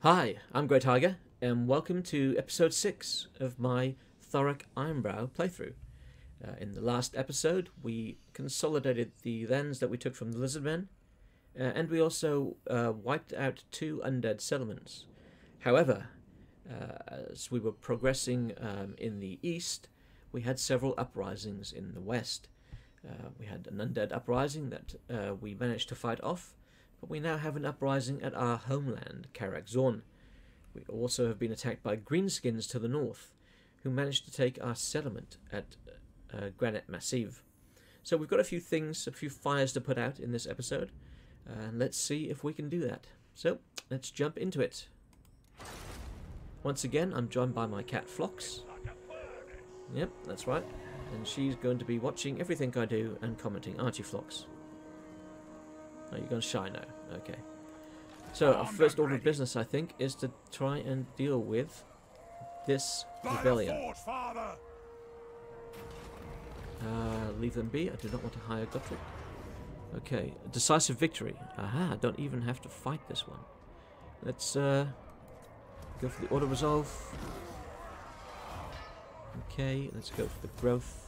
Hi, I'm Grey Tiger, and welcome to episode 6 of my Thorek Ironbrow playthrough. In the last episode, we consolidated the lands that we took from the Lizardmen, and we also wiped out 2 undead settlements. However, as we were progressing in the east, we had several uprisings in the west. We had an undead uprising that we managed to fight off, but we now have an uprising at our homeland, Karak Azul. We also have been attacked by greenskins to the north, who managed to take our settlement at Granite Massive. So we've got a few fires to put out in this episode, and let's see if we can do that. So, let's jump into it. Once again, I'm joined by my cat Phlox. Yep, that's right. And she's going to be watching everything I do and commenting, aren't you, Phlox? Oh, you're going shy now. Okay. So, our first order of business, I think, is to try and deal with this rebellion. Leave them be. I do not want to hire Guthrie. Okay. Decisive victory. Aha, I don't even have to fight this one. Let's go for the auto resolve. Okay, let's go for the growth.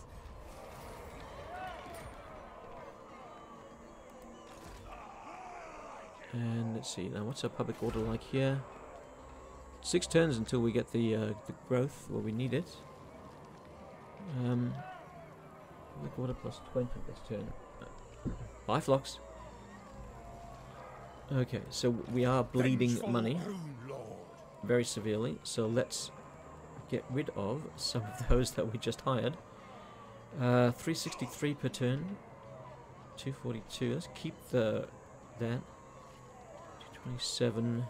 And let's see, now what's our public order like here? 6 turns until we get the growth where we need it. Public order plus 20 this turn. Bye, Phlox. Okay, so we are bleeding money very severely, so let's get rid of some of those that we just hired. 363 per turn. 242. Let's keep that. 227,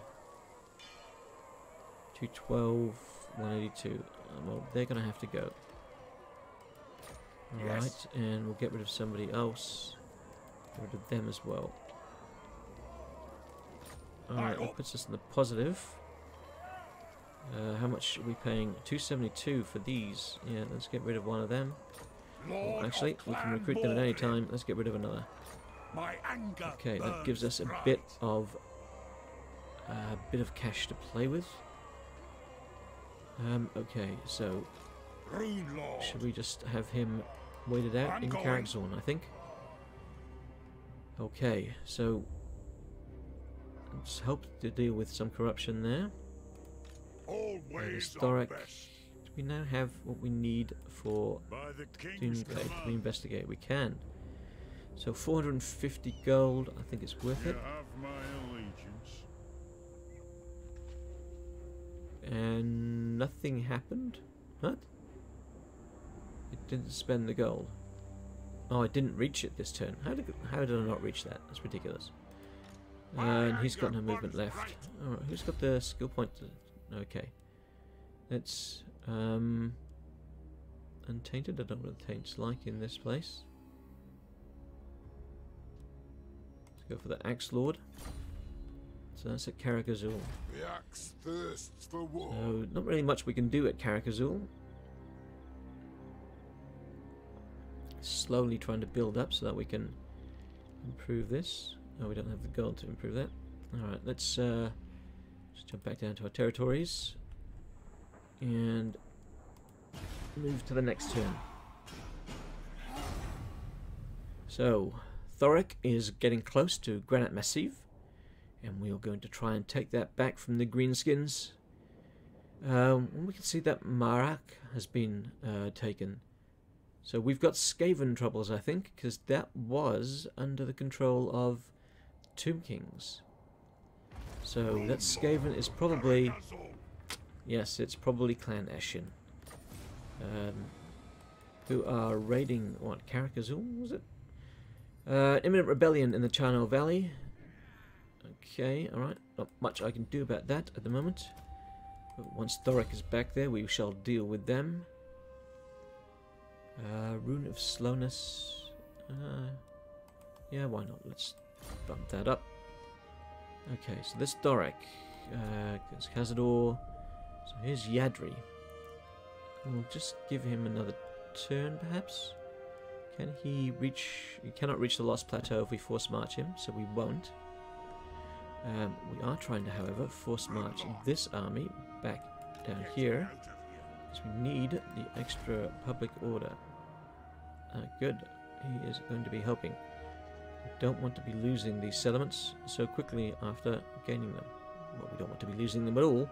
212, 182. Well, they're going to have to go. Alright, yes. And we'll get rid of somebody else. Get rid of them as well. Alright, that puts us in the positive. How much are we paying? 272 for these. Yeah, let's get rid of one of them. Oh, actually, we can recruit them at any time. Let's get rid of another. Okay, that gives us a bit of cash to play with. Okay, so should we just have him waited out in Karak Azul, I think? Okay, so let's hope to deal with some corruption there. Thorek. Do we now have what we need for Doomsday? Can we investigate? We can. So 450 gold, I think it's worth it. And nothing happened? What? It didn't spend the gold. Oh, I didn't reach it this turn. How did I not reach that? That's ridiculous. And he's got no movement left. Alright, who's got the skill point? Okay. Let's Untainted, I don't know what the taint's like in this place. Let's go for the Axe Lord. So that's at Karak Azul. The axe thirsts for war. So not really much we can do at Karak Azul. Slowly trying to build up so that we can improve this. Oh, we don't have the gold to improve that. Alright, let's just jump back down to our territories and move to the next turn. So, Thorek is getting close to Granite Massive, and we are going to try and take that back from the greenskins. We can see that Marak has been taken. So we've got Skaven troubles, I think, because that was under the control of Tomb Kings. So that Skaven is probably... Yes, it's probably Clan Eshin. Who are raiding, what, Karak Azul, was it? Imminent rebellion in the Charno Valley. Okay, alright. Not much I can do about that at the moment. But once Thorek is back there, we shall deal with them. Rune of Slowness. Yeah, why not? Let's bump that up. Okay, so this Thorek. It's Cazador. So here's Yadri. We'll just give him another turn, perhaps. Can he reach... He cannot reach the Lost Plateau if we force march him, so we won't. We are trying to, however, force march this army back down here, because we need the extra public order. Good, he is going to be helping. We don't want to be losing these settlements so quickly after gaining them. Well, we don't want to be losing them at all,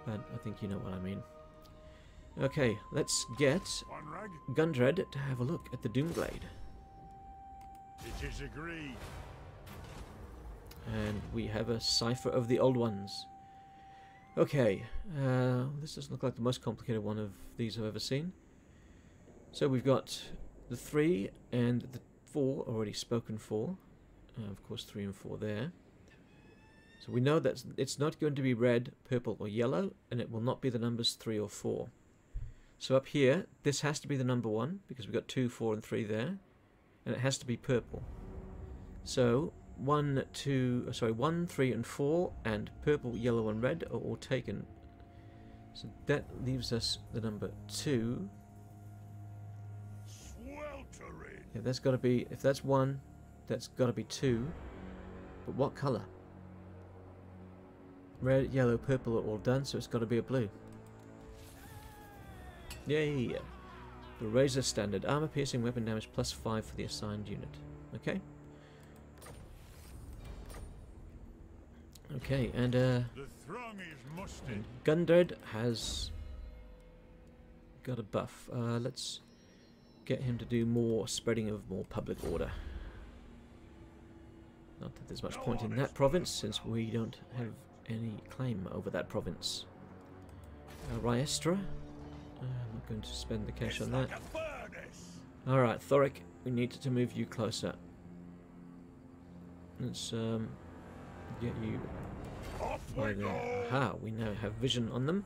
but I think you know what I mean. Okay, let's get Gundred to have a look at the Doomglade. It is agreed. And we have a cipher of the old ones. Okay, this doesn't look like the most complicated one of these I've ever seen. So we've got the 3 and the 4 already spoken for. Of course 3 and 4 there. So we know that it's not going to be red, purple or yellow, and it will not be the numbers 3 or 4. So up here, this has to be the number 1, because we've got 2, 4 and 3 there. And it has to be purple. So 1, 3 and 4 and purple, yellow and red are all taken. So that leaves us the number 2. Sweltering. Yeah, that's got to be, if that's 1, that's got to be 2. But what colour? Red, yellow, purple are all done, so it's got to be a blue. Yay! The Razor Standard. Armor piercing weapon damage plus 5 for the assigned unit. Okay. Okay, and The throng is mustered. Gundred has got a buff. Let's get him to do more spreading of more public order. Not that there's much point in that province, since we don't have any claim over that province. Ryestra. I'm not going to spend the cash on that. Alright, Thorek, we need to move you closer. Let's get you by there. Aha, we now have vision on them.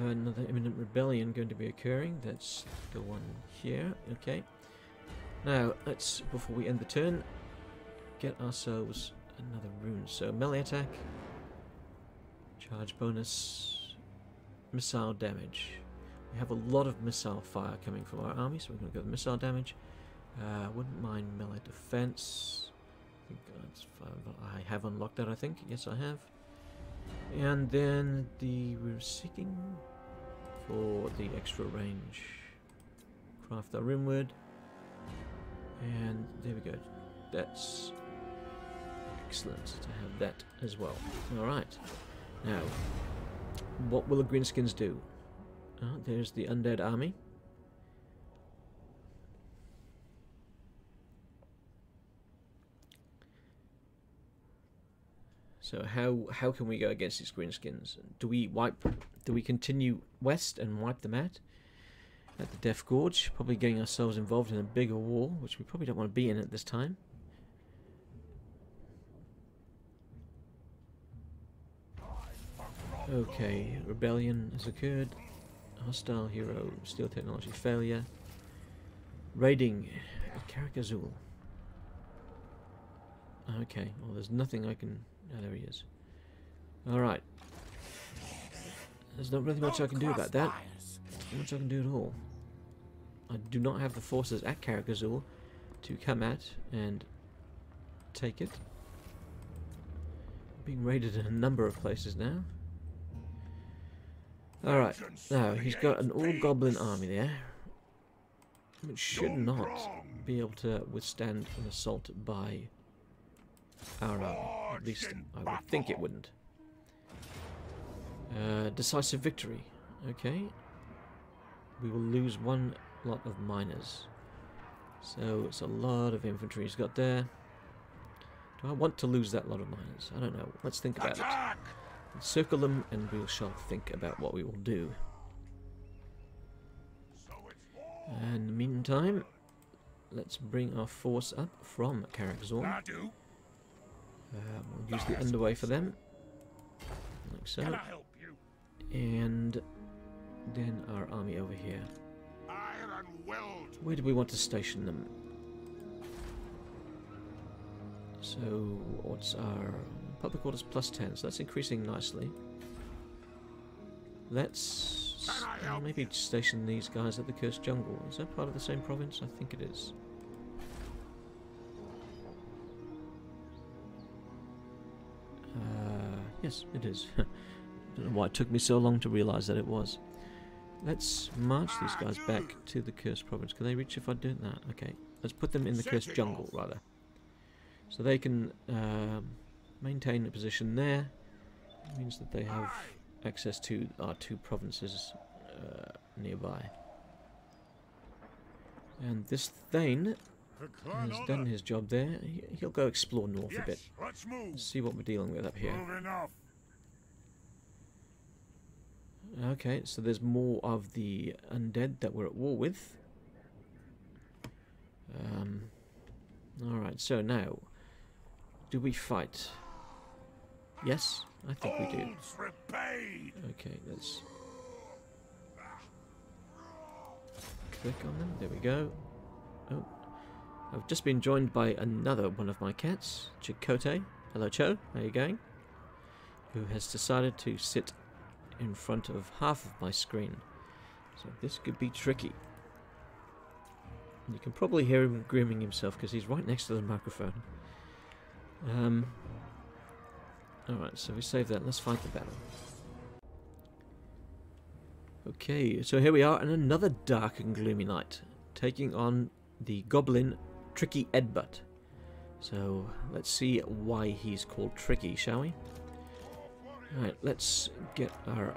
Another imminent rebellion going to be occurring. That's the one here. Okay. Now, let's, before we end the turn, get ourselves another rune. So, melee attack, charge bonus, missile damage. We have a lot of missile fire coming from our army, so we're going to go with missile damage. Wouldn't mind melee defense. I think that's fine. I have unlocked that, I think. Yes, I have. And then we're seeking for the extra range. Craft our rimwood. And there we go. That's excellent to have that as well. Alright. Now, what will the Greenskins do? There's the Undead army. So how can we go against these Greenskins? Do we continue west and wipe them out at the Death Gorge? Probably getting ourselves involved in a bigger war, which we probably don't want to be in at this time. Okay, rebellion has occurred. Hostile hero, steel technology failure. Raiding at Karak Azul. Okay, well there's nothing I can... Oh, there he is. Alright. There's not really much I can do about that. Not much I can do at all. I do not have the forces at Karak Azul to come at and take it. Being raided in a number of places now. Alright, now he's got an all-goblin army there, which should not be able to withstand an assault by our army. At least I would think it wouldn't. Decisive victory. Okay. We will lose one lot of miners. So it's a lot of infantry he's got there. Do I want to lose that lot of miners? I don't know. Let's think about it. Circle them and we shall think about what we will do. And in the meantime, let's bring our force up from Karak Azul. We'll use the underway for them, like so. And then our army over here. Where do we want to station them? So, what's our... Public orders plus 10, so that's increasing nicely. Let's maybe station these guys at the Cursed Jungle. Is that part of the same province? I think it is. Yes, it is. Don't know why it took me so long to realise that it was. Let's march these guys back to the cursed province. Can they reach if I do that? Okay. Let's put them in the cursed jungle, rather. So they can maintain a position there. It means that they have access to our 2 provinces nearby. And this Thane has done his job there. He'll go explore north a bit. Let's move. See what we're dealing with up here. Moving off. Okay, so there's more of the undead that we're at war with. Alright, so now, do we fight? Yes, I think we do. Okay, let's click on them. There we go. Oh, I've just been joined by another one of my cats, Chakotay. Hello, Cho. How are you going? Who has decided to sit in front of half of my screen. So this could be tricky. You can probably hear him grooming himself because he's right next to the microphone. Alright, so we save that. Let's fight the battle. Okay, so here we are in another dark and gloomy night, taking on the goblin Tricky Edbutt. So let's see why he's called Tricky, shall we? Alright, let's get our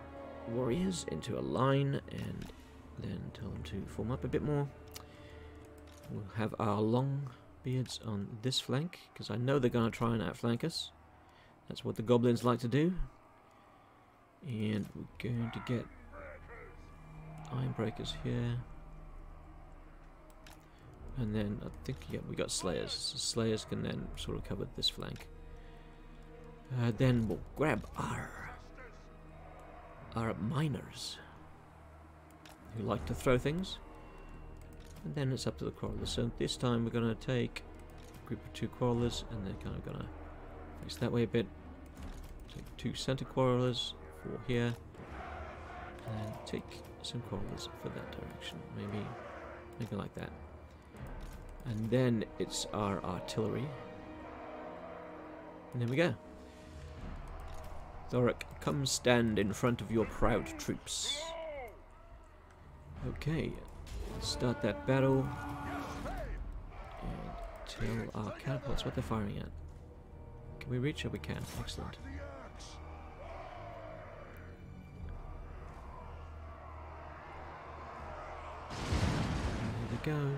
warriors into a line and then tell them to form up a bit more. We'll have our long beards on this flank, because I know they're going to try and outflank us. That's what the goblins like to do. And we're going to get Ironbreakers here. And then I think, yeah, we got Slayers. So Slayers can then sort of cover this flank. Then we'll grab our miners, who like to throw things. And then it's up to the quarrelers. So this time we're going to take a group of 2 quarrelers, and they're kind of going to face that way a bit. Take 2 center quarrelers for here, and take some quarrelers for that direction. Maybe like that. And then it's our artillery. And there we go. Thorek, come stand in front of your proud troops. Okay, let's start that battle. And tell our catapults what they're firing at. Can we reach it? We can. Excellent. There we go.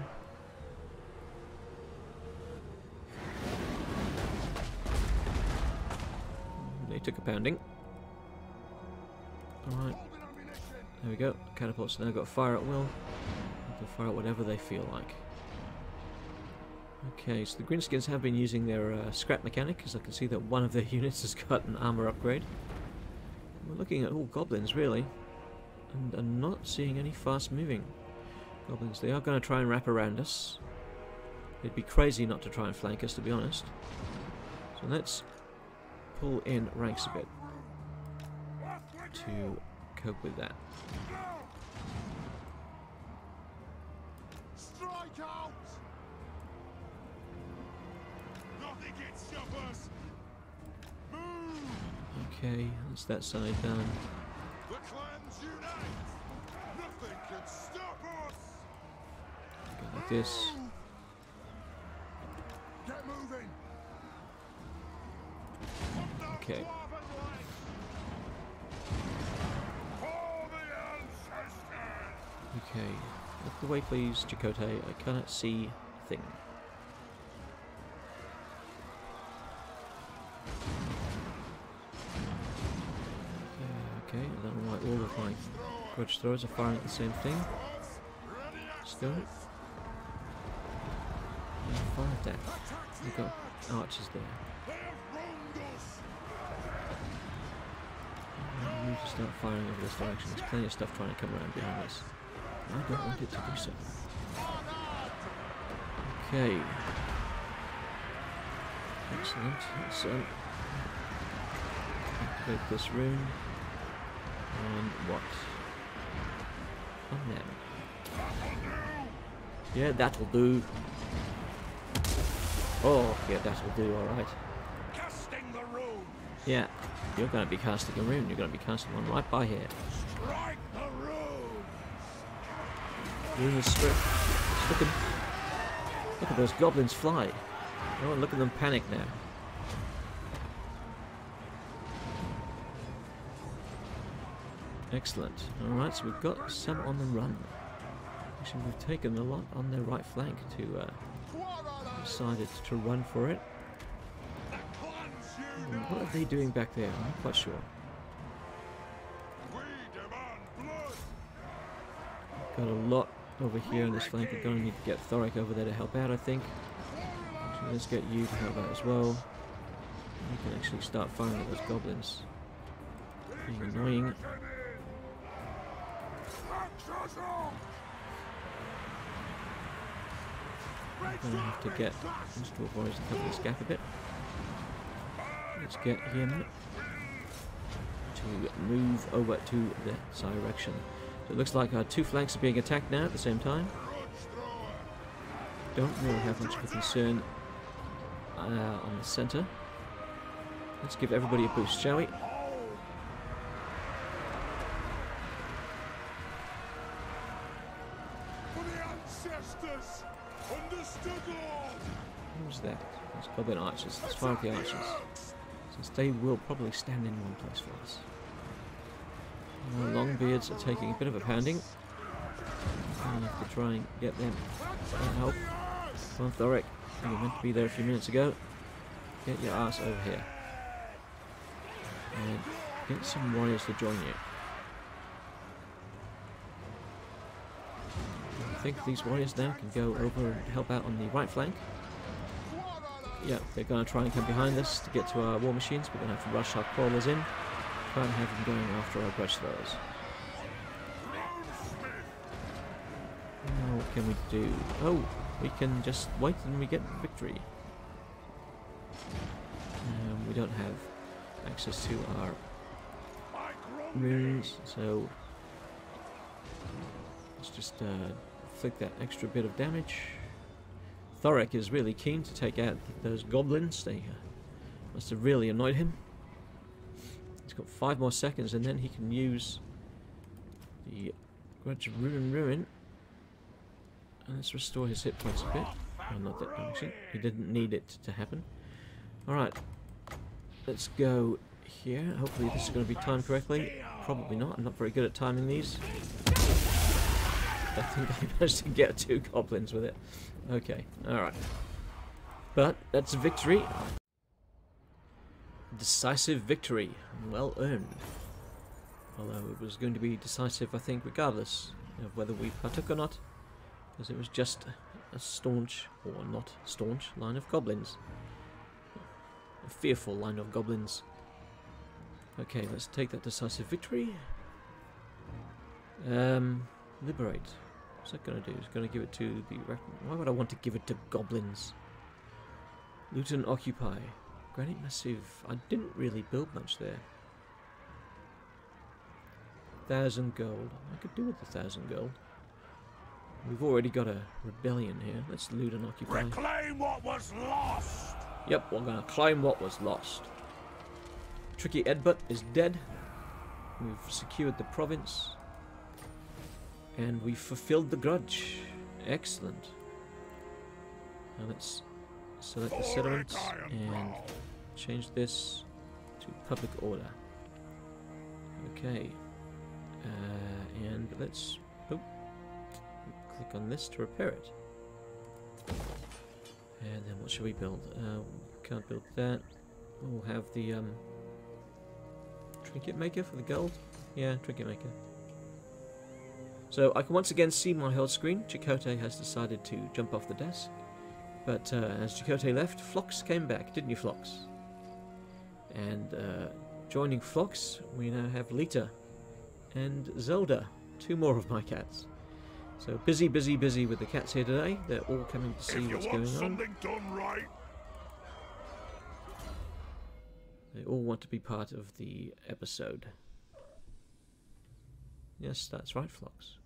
They took a pounding. Alright. There we go. Catapults now got fire at will. They can fire at whatever they feel like. Okay, so the Greenskins have been using their scrap mechanic, because I can see that one of their units has got an armor upgrade. We're looking at all goblins, really. And I'm not seeing any fast moving goblins. They are going to try and wrap around us. It'd be crazy not to try and flank us, to be honest. So let's pull in ranks a bit to cope with that. Strike out! Nothing can stop us. Move! Okay, that's that side done. The clans unite! Nothing can stop us! Go like this. Get moving! Okay. Okay, look the way please, Chakotay. I cannot see a thing. Okay, I don't know why all of my grudge throwers are firing at the same thing. Still. Fire that. We've got archers there. We need to start firing over this direction. There's plenty of stuff trying to come around behind us. I don't want it to do so. Okay. Excellent. Let's activate this rune. And what? On them. Yeah, that'll do. Oh, yeah, that'll do, alright. Casting the rune. Yeah. You're going to be casting a rune. You're going to be casting one right by here. Strike the rune! Rune is strip. Look at those goblins fly. Oh, look at them panic now. Excellent. Alright, so we've got some on the run. Actually, we've taken a lot on their right flank to decided to run for it. What are they doing back there? I'm not quite sure. We demand blood! Got a lot over here on this flank. We're going to need to get Thorek over there to help out, I think. Actually, let's get you to help out as well. We can actually start firing at those goblins. Being annoying. I'm going to have to get these dwarf warriors to cover this gap a bit. Let's get him to move over to that direction. So it looks like our two flanks are being attacked now at the same time. Don't really have much of a concern on the center. Let's give everybody a boost, shall we? For the ancestors! Understood, Lord! What was that? It's goblin archers. Let's fire at the archers. Since they will probably stand in one place for us. Our Longbeards are taking a bit of a pounding. I have to try and get them help. Come on, Thorek. You were meant to be there a few minutes ago. Get your ass over here. And get some warriors to join you. I think these warriors now can go over and help out on the right flank. Yeah, they're going to try and come behind us to get to our war machines. We're going to have to rush our crawlers in. Try and have them going after our grudge throwers. Now what can we do? Oh, we can just wait and we get victory. We don't have access to our runes, so let's just inflict that extra bit of damage. Thorek is really keen to take out those goblins. They must have really annoyed him. He's got 5 more seconds and then he can use the Grudge of Ruin. And let's restore his hit points a bit. Oh, not that direction. He didn't need it to happen. Alright. Let's go here. Hopefully this is going to be timed correctly. Probably not. I'm not very good at timing these. I think I managed to get 2 goblins with it. Okay, alright. But that's a victory. Decisive victory. Well earned. Although it was going to be decisive, I think, regardless of whether we partook or not. Because it was just a staunch, or not staunch, line of goblins. A fearful line of goblins. Okay, let's take that decisive victory. Liberate. What's that going to do? It's going to give it to the... Why would I want to give it to goblins? Loot and occupy. Granite massive. I didn't really build much there. 1,000 gold. I could do with 1,000 gold. We've already got a rebellion here. Let's loot and occupy. Reclaim what was lost! Yep, we're going to claim what was lost. Tricky Edbutt is dead. We've secured the province. And we've fulfilled the grudge. Excellent. Now let's select the settlements and change this to public order. Okay. And let's click on this to repair it. And then what should we build? Can't build that. We'll have the trinket maker for the gold. Yeah, trinket maker. So I can once again see my whole screen. Chakotay has decided to jump off the desk. But as Chakotay left, Phlox came back, didn't you, Phlox? And joining Phlox, we now have Lita and Zelda, 2 more of my cats. So busy, busy, busy with the cats here today. They're all coming to see what's going on. Something done right. They all want to be part of the episode. Yes, that's right, Phlox.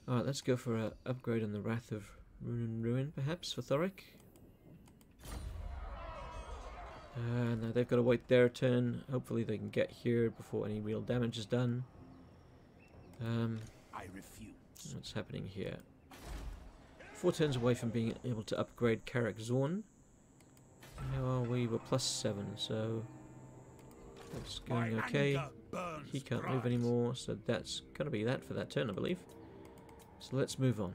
Alright, let's go for an upgrade on the Wrath of Ruin, perhaps, for Thorek. Now they've got to wait their turn. Hopefully they can get here before any real damage is done. I refuse. What's happening here? 4 turns away from being able to upgrade Karak Azul. How are we? We're +7, so that's going okay. He can't move anymore, so that's going to be that for that turn, I believe. So let's move on.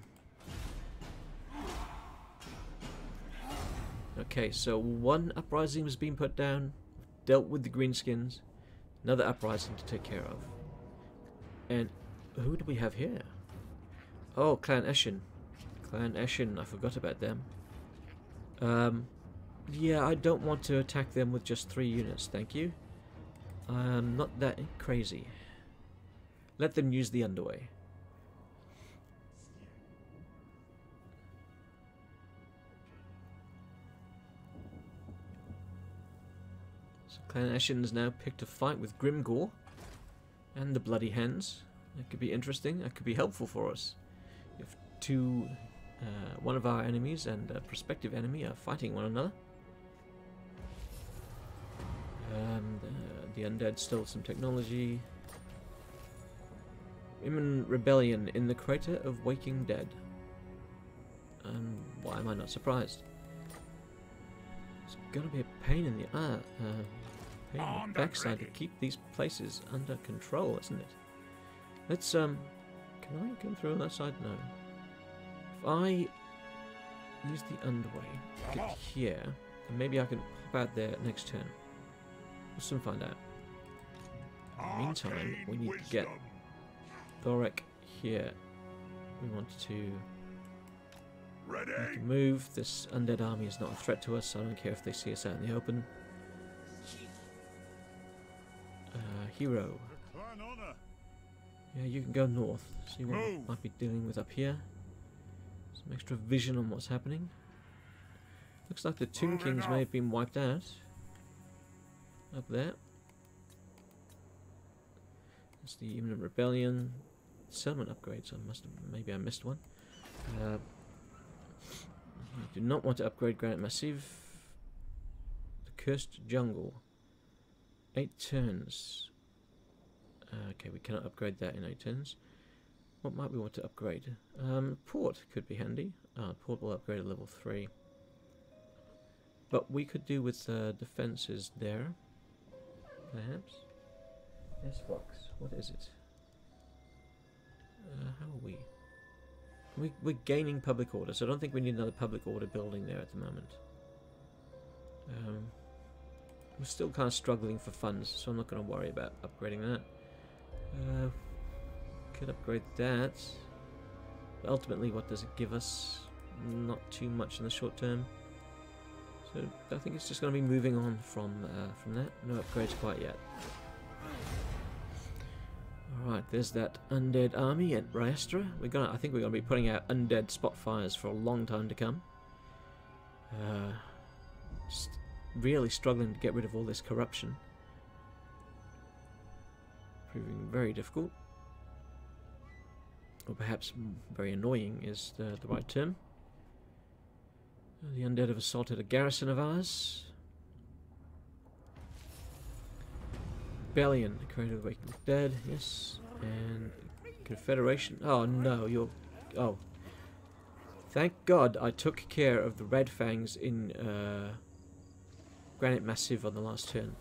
Okay, so 1 uprising has been put down. Dealt with the greenskins. Another uprising to take care of. And who do we have here? Oh, Clan Eshin. Clan Eshin, I forgot about them. Yeah, I don't want to attack them with just 3 units, thank you. I'm not that crazy. Let them use the underway. So Clan Eshin has now picked a fight with Grimgore and the Bloody Hens. That could be interesting. That could be helpful for us. If one of our enemies and a prospective enemy are fighting one another. The Undead stole some technology. Imminent rebellion in the crater of Waking Dead. Why am I not surprised? It's gonna be a pain in the pain in the backside to keep these places under control, isn't it? Let's can I come through on that side? No. If I use the underway, get here, and maybe I can pop out there next turn. We'll soon find out. In the meantime, we need to get Thorek here. We want to move. This undead army is not a threat to us, so I don't care if they see us out in the open. Hero. Yeah, you can go north. See what we might be dealing with up here. Some extra vision on what's happening. Looks like the Tomb Kings may have been wiped out. Up there. That's the imminent rebellion. Settlement upgrades. Maybe I missed one. I do not want to upgrade Granite Massive. The Cursed Jungle. 8 turns. Okay, we cannot upgrade that in 8 turns. What might we want to upgrade? Port could be handy. Port will upgrade at level 3. But we could do with defences there. Perhaps. Yes, Fox. What is it? How are we? We're gaining public order, so I don't think we need another public order building there at the moment. We're still kind of struggling for funds, so I'm not going to worry about upgrading that. Could upgrade that. But ultimately, what does it give us? Not too much in the short term. So I think it's just going to be moving on from that. No upgrades quite yet. Alright, there's that undead army at Raestra. I think we're gonna be putting out undead spot fires for a long time to come. Just really struggling to get rid of all this corruption. Proving very difficult. Or perhaps very annoying is the right term. The undead have assaulted a garrison of ours. Rebellion, created of Waking Dead, yes. And Confederation. Oh no, you're... Oh. Thank God I took care of the Red Fangs in Granite Massive on the last turn.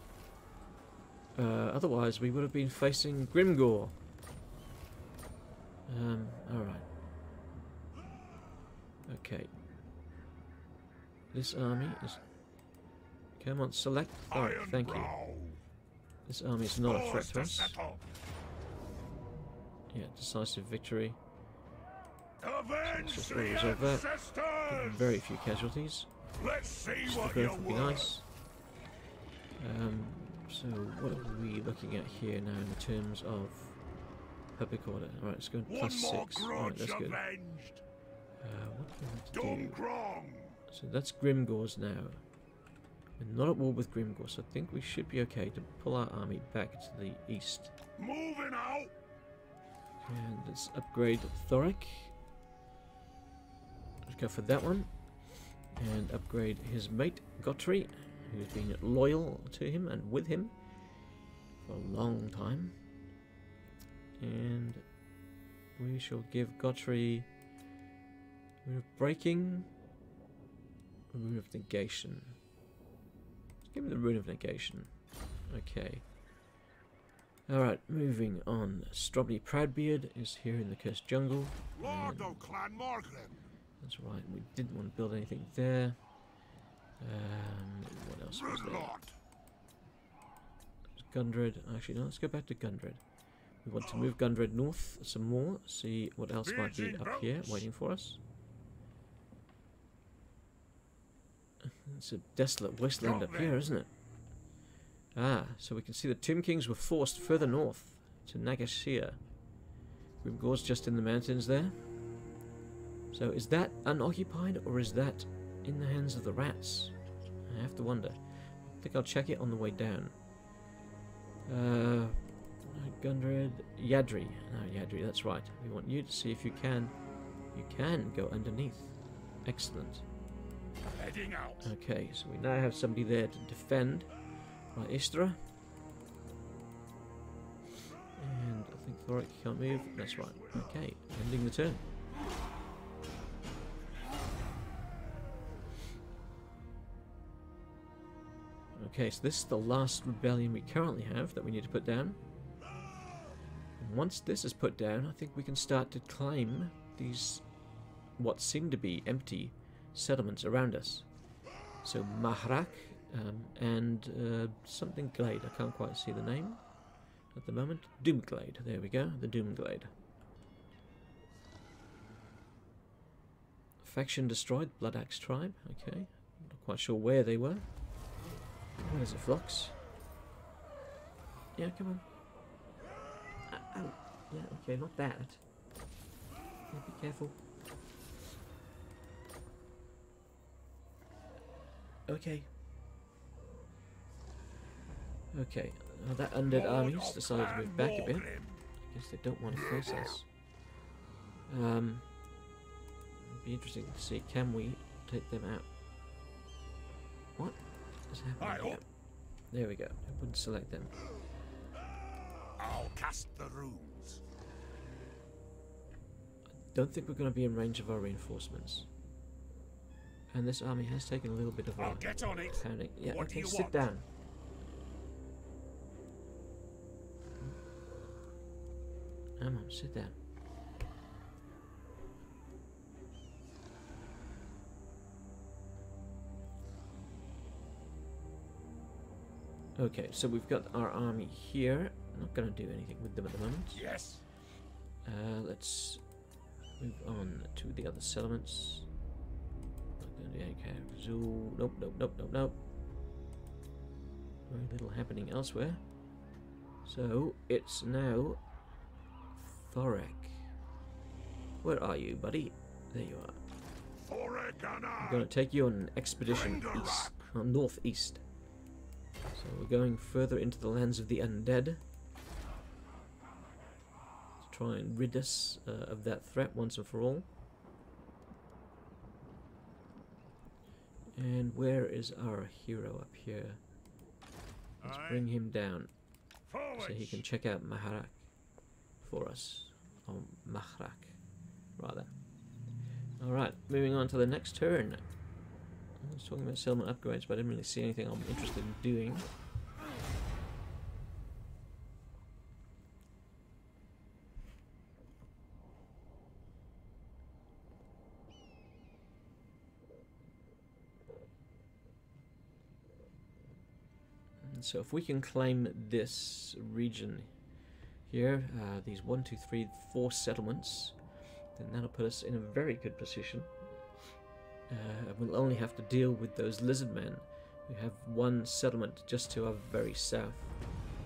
Otherwise we would have been facing Grimgore. Alright. Okay. This army is... Come on, select. Alright, thank you. This army is not a threat to us. Yeah, decisive victory. Let's just resolve that. Very few casualties. The growth would be nice. So what are we looking at here now in terms of public order? Alright, let's go +6. Alright, that's good. What do we want to do? So that's Grimgore's now. We're not at war with Grimgore, so I think we should be okay to pull our army back to the east. Moving out. And let's upgrade Thorek. Let's go for that one. And upgrade his mate, Gotri. who's been loyal to him and with him for a long time. And we shall give Godfrey Rune of Breaking, Rune of Negation. Let's give him the Rune of Negation. Okay. Alright, moving on. Strawberry Proudbeard is here in the Cursed Jungle. Lord of Clan Morgrim. That's right, we didn't want to build anything there. What else was there? Gundred. Actually, no, let's go back to Gundred. We want to move Gundred north some more, see what else might be up here waiting for us. It's a desolate wasteland up here, isn't it? Ah, so we can see the Tomb Kings were forced further north to Nagashia. Grimgor's just in the mountains there. So is that unoccupied or is that in the hands of the rats? I have to wonder. I think I'll check it on the way down. Gundred, Yadri. No, Yadri, that's right. We want you to see if you can go underneath. Excellent. Heading out. Okay, so we now have somebody there to defend Istra. And I think Thorek can't move. That's right. Okay, ending the turn. Okay, so this is the last rebellion we currently have that we need to put down. And once this is put down, I think we can start to claim these, what seem to be empty settlements around us. So Mahrak and something Glade. I can't quite see the name at the moment. Doomglade. There we go. The Doomglade. Faction destroyed. Blood Axe tribe. Okay. Not quite sure where they were. Where is it, Flux? Yeah, come on. Ow. Yeah, okay, not that. Yeah, be careful. Okay. Okay. Now that undead army's decided to move back a bit. I guess they don't want to face us. It'd be interesting to see, can we take them out? What is happening? There we go. I wouldn't select them. I'll cast the runes. I don't think we're going to be in range of our reinforcements. And this army has taken a little bit of a get on it. panic. Yeah, What do okay, you sit want? down. Come on, sit down. Okay, so we've got our army here. I'm not going to do anything with them at the moment. Yes. Let's move on to the other settlements. Not going to do Karak Azul. Nope, nope, nope, nope, nope. Very little happening elsewhere. So it's now Thorek. Where are you, buddy? There you are. Thorek and I. I'm going to take you on an expedition east, northeast. So we're going further into the lands of the Undead to try and rid us of that threat once and for all. And where is our hero up here? Let's bring him down so he can check out Maharak for us. Or Mahrak, rather. Alright, moving on to the next turn. I was talking about settlement upgrades, but I didn't really see anything I'm interested in doing. And so if we can claim this region here, these 1, 2, 3, 4 settlements, then that'll put us in a very good position. We'll only have to deal with those lizard men who have one settlement just to our very south.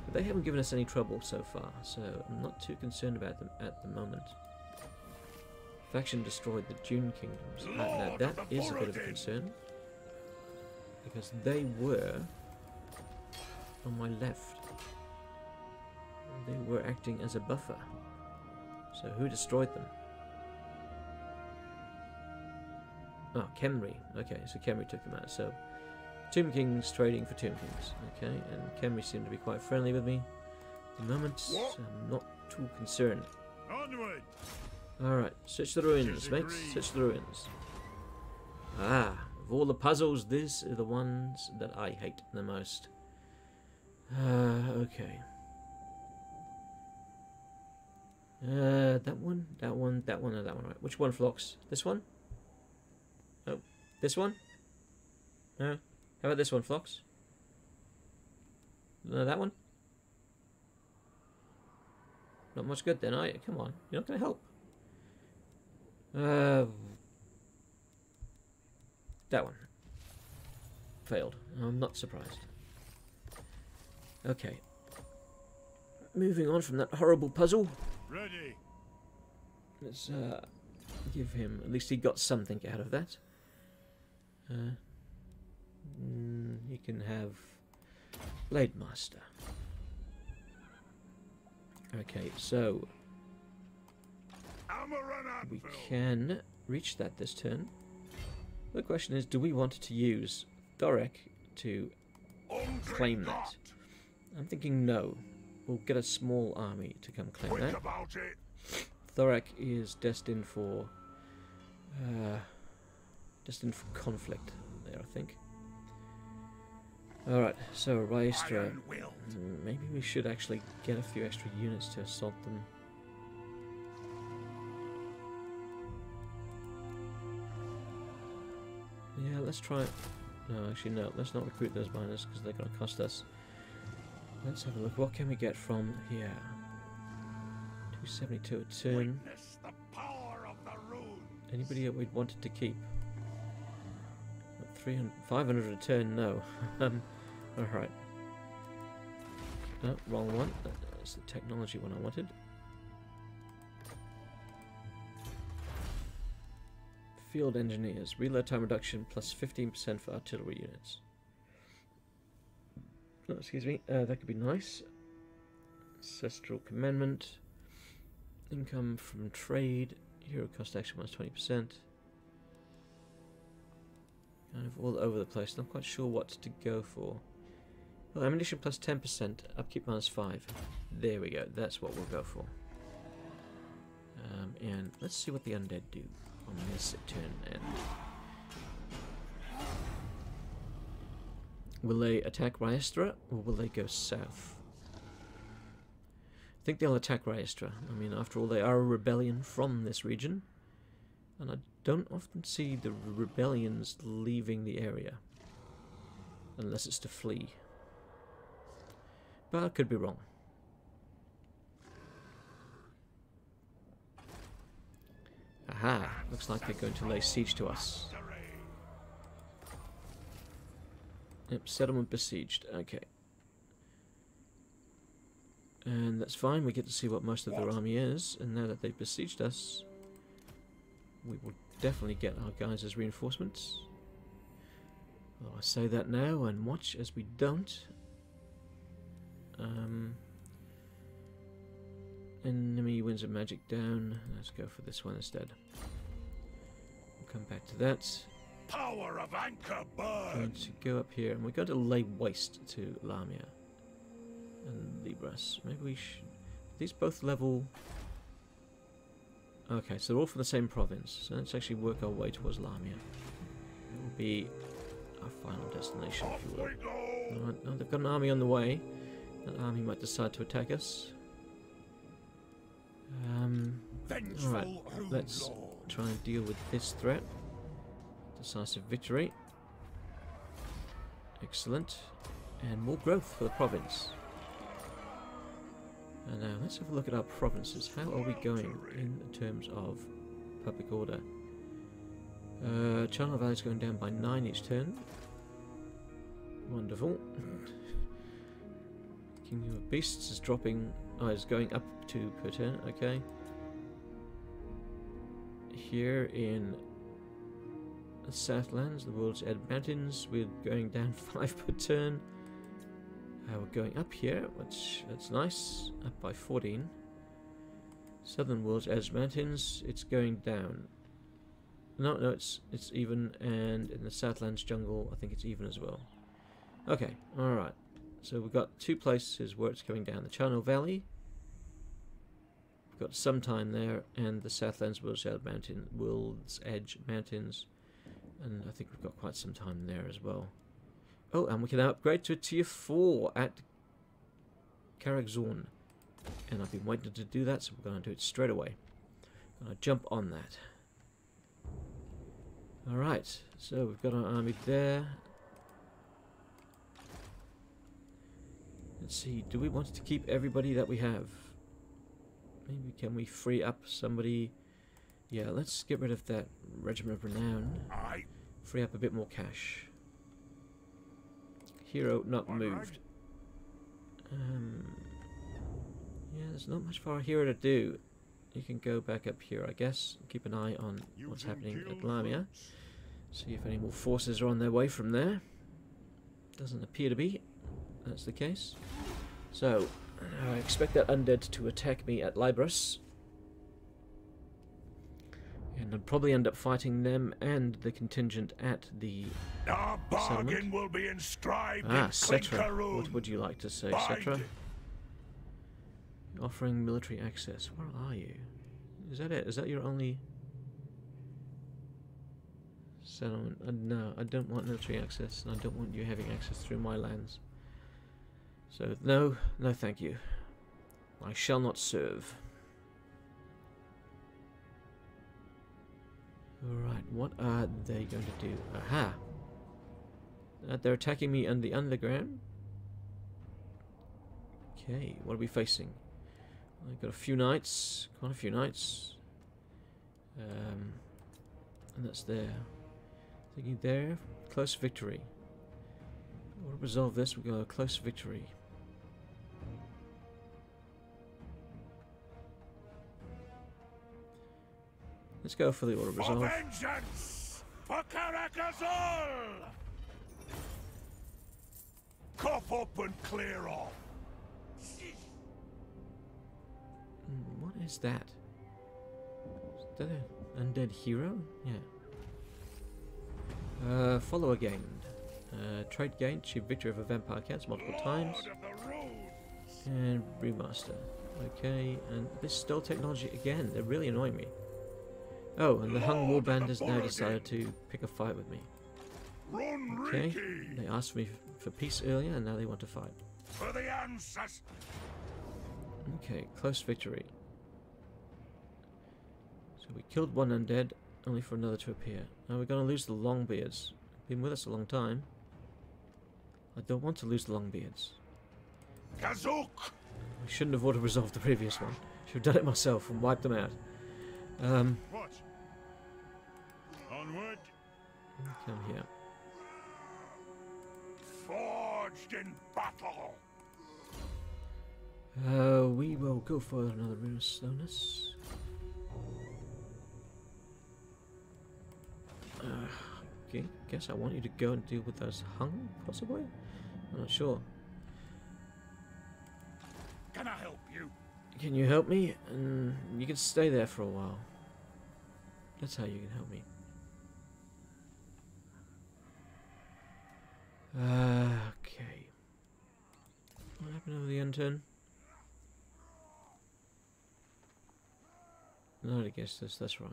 But they haven't given us any trouble so far, so I'm not too concerned about them at the moment. Faction destroyed the Dune Kingdoms. Now that is a bit of a concern, because they were on my left. They were acting as a buffer. So who destroyed them? Oh, Khemri. Okay, so Khemri took them out. So Tomb Kings trading for Tomb Kings. Okay, and Kemri seem to be quite friendly with me at the moment, so I'm not too concerned. Onward. Alright, search the ruins, mates. Search the ruins. Ah, of all the puzzles, these are the ones that I hate the most. Okay. That one, or that one, right? Which one, Phlox? This one? Oh, this one? No? How about this one, Phlox? No, that one? Not much good then, are you? Come on, you're not going to help. That one. Failed. I'm not surprised. Okay. Moving on from that horrible puzzle. Ready. Let's give him... At least he got something out of that. You can have Blade Master. Okay, so we can reach that this turn. The question is, do we want to use Thorek to claim that? I'm thinking no. We'll get a small army to come claim that. Thorek is destined for conflict there, I think. Alright, so Rhaestra. Maybe we should actually get a few extra units to assault them. Yeah, let's try it. No, actually no, let's not recruit those miners because they're going to cost us. Let's have a look. What can we get from here? 272 a turn. Anybody that we'd wanted to keep? 300, 500 a turn, no. Alright. No, wrong one. That's the technology one I wanted. Field engineers. Reload time reduction plus 15% for artillery units. Oh, excuse me. That could be nice. Ancestral commandment. Income from trade. Hero cost action minus 20%. Kind of all over the place. Not quite sure what to go for. Well, ammunition plus 10%. Upkeep minus 5. There we go. That's what we'll go for. And let's see what the undead do on this turn end. Will they attack Rhaestra or will they go south? I think they'll attack Rhaestra. I mean, after all, they are a rebellion from this region. And I don't often see the rebellions leaving the area. Unless it's to flee. But I could be wrong. Aha! Looks like they're going to lay siege to us. Yep, settlement besieged. Okay. And that's fine, we get to see what most of their army is, and now that they've besieged us, we will definitely get our guys as reinforcements. Well, I say that now, and watch as we don't. Enemy Winds of Magic down. Let's go for this one instead. We'll come back to that. Power of Anchor burn. Going to go up here, and we're going to lay waste to Lamia and Libras. Maybe we should... These both level... Okay, so they're all from the same province. So let's actually work our way towards Lamia. It will be our final destination, if you will. Alright, now they've got an army on the way. That army might decide to attack us. Alright, let's try and deal with this threat. Decisive victory. Excellent. And more growth for the province. And now let's have a look at our provinces. How are we going in terms of public order? Channel Valley is going down by 9 each turn. Wonderful. Kingdom of Beasts is dropping. Oh, it's going up 2 per turn. Okay. Here in the Southlands, the World's Edge Mountains, we're going down 5 per turn. We're going up here, which that's nice, up by 14. Southern World's Edge Mountains, it's going down. No, it's even, and in the Southlands jungle, I think it's even as well. Okay, alright. So we've got two places where it's going down. The Channel Valley. We've got some time there, and the Southlands World's Edge Mountains. And I think we've got quite some time there as well. Oh, and we can upgrade to a tier 4 at Karak Azul. And I've been waiting to do that, so we're going to do it straight away. Going to jump on that. Alright, so we've got our army there. Let's see, do we want to keep everybody that we have? Maybe can we free up somebody? Yeah, let's get rid of that Regiment of Renown. Free up a bit more cash. Hero not moved. Yeah, there's not much for our hero to do. You can go back up here, I guess. Keep an eye on what's happening at Lamia. See if any more forces are on their way from there. Doesn't appear to be. That's the case. So, I expect that undead to attack me at Libris. And I'll probably end up fighting them and the contingent at the Our bargain settlement. will be inscribed Ah, in Cetra. Clinkaroon. What would you like to say, Bind Cetra? it. Offering military access. Where are you? Is that it? Is that your only settlement? No, I don't want military access, and I don't want you having access through my lands. So, no, no thank you. I shall not serve. Alright, what are they going to do? Aha! They're attacking me in the underground. Okay, what are we facing? I've got a few knights, quite a few knights. And that's there. Thinking there, close victory. We'll resolve this, we'll go a close victory. Let's go for the auto resolve. For vengeance! For Karak Azul! Cough up and clear off. What is that? Is that an undead hero? Yeah. Follower gained. Trait gained. Achieve victory over vampire cats multiple times. Lord of the Runes. And remaster. Okay, and this stealth technology again. They're really annoying me. Oh, and the Hung Warband has now decided to pick a fight with me. Okay, Runriki! they asked me for peace earlier, and now they want to fight. For the ancestors! Okay, close victory. So we killed one undead, only for another to appear. Now we're going to lose the Longbeards. Been with us a long time. I don't want to lose the Longbeards. Kazook! I shouldn't have auto-resolved the previous one. Should have done it myself and wiped them out. What? Onward! Come here. Forged in battle! We will go for another rune of slowness. Okay, guess I want you to go and deal with those hung, possibly? I'm not sure. Can I help you? Can you help me? And you can stay there for a while. That's how you can help me. Okay. What happened over the intern? Not against this, that's right.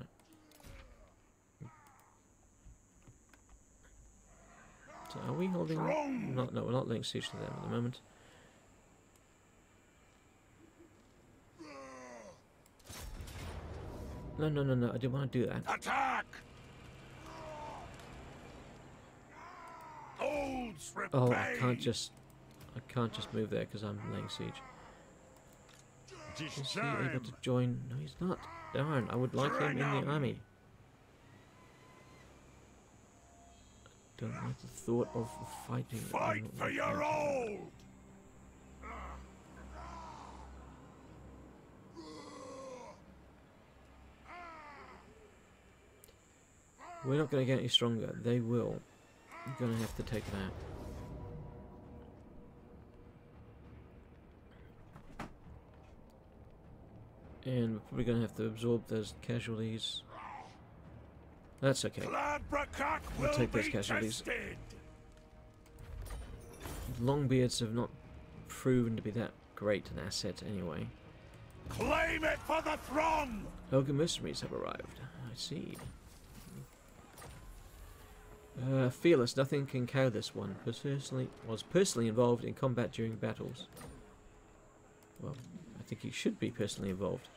So are we holding... Not, no, we're not laying siege to them at the moment. No, no, no, no, I didn't want to do that. Attack! Holds repay! Oh, I can't just move there because I'm laying siege. Is he able to join? No, he's not. Darn, I would like him in the army. Don't like the thought of fighting. Fight for your old! We're not going to get any stronger. They will. You're going to have to take them out. And we're probably going to have to absorb those casualties. That's okay. Gladbrakak We'll will take those be casualties. tested. Longbeards have not proven to be that great an asset anyway. Claim it for the throng! Ogre mercenaries have arrived. I see. Fearless, nothing can cow this one. Was personally involved in combat during battles. Well, I think he should be personally involved.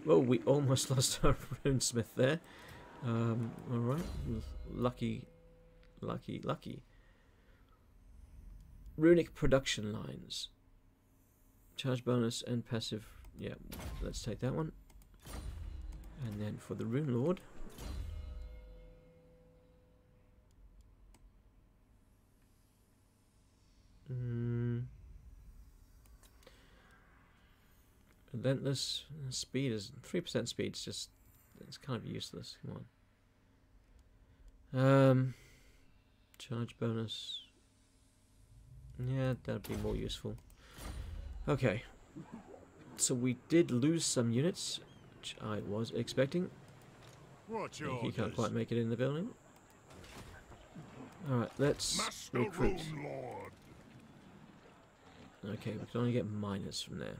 Well, we almost lost our runesmith there. Alright. Lucky. Runic production lines. Charge bonus and passive. Yeah, let's take that one. And then for the Rune Lord. Relentless speed is 3% speed. It's kind of useless. Come on. Charge bonus. Yeah, that'd be more useful. Okay. So we did lose some units, which I was expecting. He can't quite make it in the building. Alright, let's recruit. Okay, we can only get miners from there.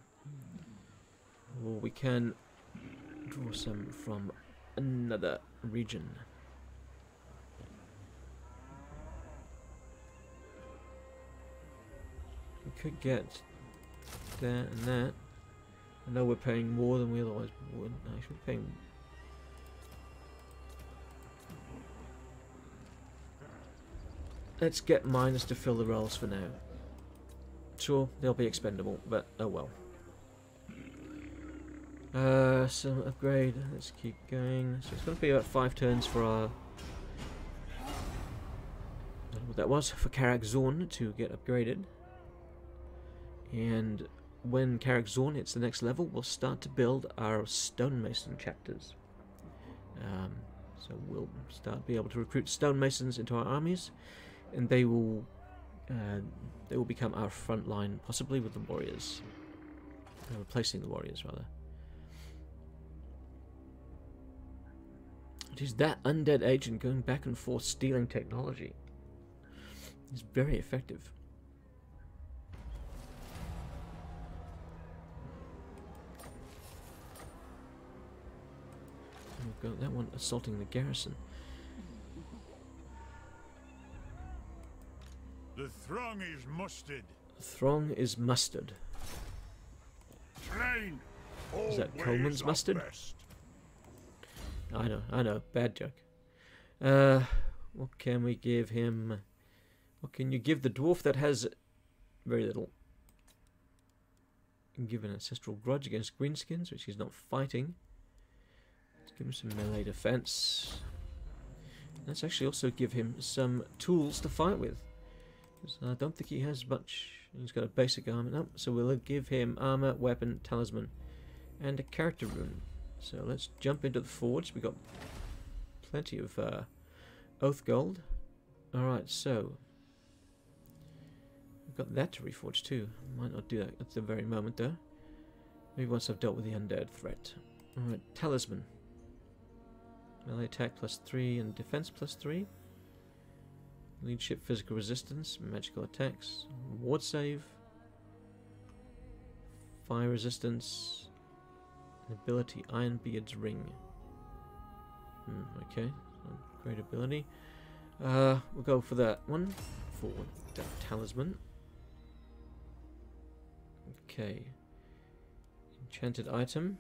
Or we can draw some from another region. We could get that and that. I know we're paying more than we otherwise would. Actually, we're paying. Let's get miners to fill the roles for now. Sure, they'll be expendable, but oh well. Some upgrade. Let's keep going. So it's going to be about 5 turns for our. I don't know what that was for Karak Azul to get upgraded. And when Karak Azul hits the next level, we'll start to build our stonemason chapters. So we'll be able to recruit stonemasons into our armies, and they will become our front line, possibly with the warriors, replacing the warriors rather. It is that undead agent going back and forth stealing technology. It's very effective. We've got that one assaulting the garrison. The throng is mustered. The throng is mustard. Train. Is that Coleman's mustard? Best. I know, bad joke. What can we give him? What can you give the dwarf that has very little? You can give an ancestral grudge against greenskins, which he's not fighting. Let's give him some melee defense. Let's actually also give him some tools to fight with. I don't think he has much. He's got a basic armor. No, so we'll give him armor, weapon, talisman, and a character rune. So let's jump into the forge. We've got plenty of oath gold. Alright, so we've got that to reforge too. Might not do that at the very moment though. Maybe once I've dealt with the undead threat. Alright, talisman. Melee attack +3 and defense +3. Leadership, physical resistance, magical attacks, ward save, fire resistance, and ability Ironbeard's Ring. Okay, so great ability. We'll go for that one, for that talisman. Okay, enchanted item.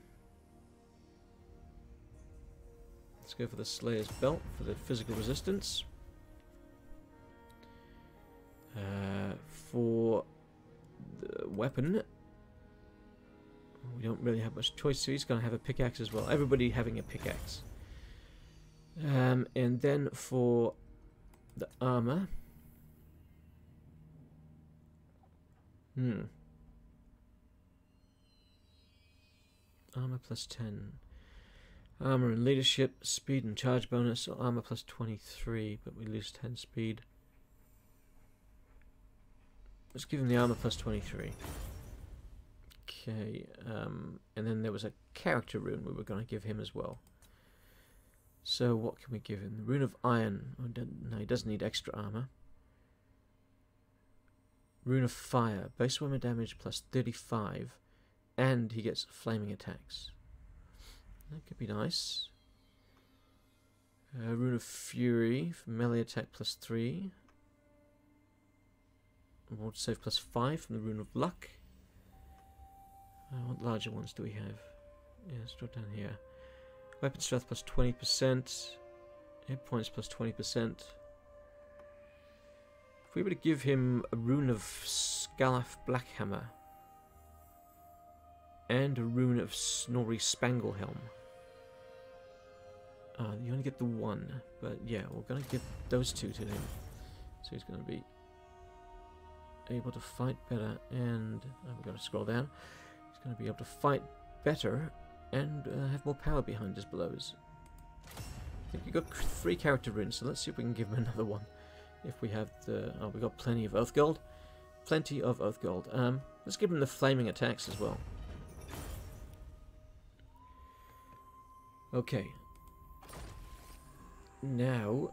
Let's go for the Slayer's Belt for the physical resistance. For the weapon, we don't really have much choice, so he's going to have a pickaxe as well. Everybody having a pickaxe. And then for the armor, armor +10. Armor and leadership, speed and charge bonus, so armor +23, but we lose 10 speed. Let's give him the armor +23. Okay, and then there was a character rune we were going to give him as well. So what can we give him? The Rune of Iron. Oh, no, he doesn't need extra armor. Rune of Fire. Base weapon damage plus 35. And he gets flaming attacks. That could be nice. Rune of Fury. For melee attack plus 3. Ward save plus 5 from the Rune of Luck. What larger ones do we have? Yeah, let's drop down here. Weapon strength plus 20%. Hit points plus 20%. If we were to give him a Rune of Scalaf Blackhammer and a Rune of Snorri Spanglehelm. You only get the one, but yeah, we're going to give those two to him. So he's going to be able to fight better, and we've got to scroll down. He's going to be able to fight better and have more power behind his blows. I think you've got 3 character runes, so let's see if we can give him another one. If we have the... Oh, we've got plenty of Oath Gold. Plenty of Oath Gold. Let's give him the flaming attacks as well. Okay. Now,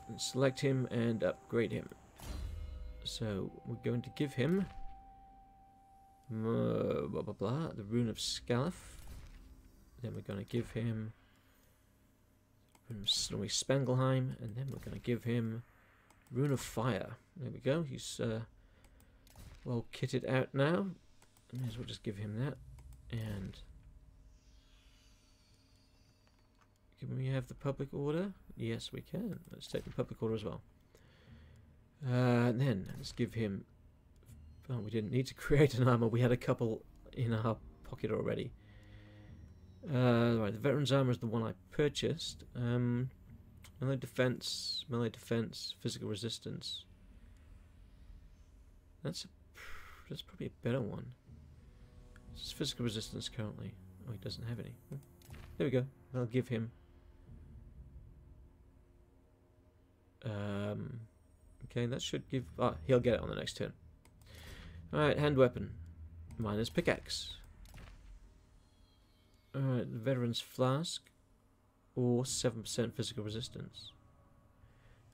let's select him and upgrade him. So, we're going to give him... blah, blah, blah, the Rune of Scalaf. Then we're going to give him... Rune of Snorri Spangelheim. And then we're going to give him... Rune of Fire. There we go. He's well kitted out now. May as well just give him that. And can we have the public order? Yes, we can. Let's take the public order as well. Then let's give him... Oh, we didn't need to create an armor. We had a couple in our pocket already. Right, the veteran's armor is the one I purchased. Melee defense, physical resistance. That's probably a better one. This is physical resistance currently. Oh, he doesn't have any. There we go. I'll give him. Okay, that should give. Ah, he'll get it on the next turn. All right, hand weapon, minus pickaxe. All right, the veteran's flask. Or 7% physical resistance.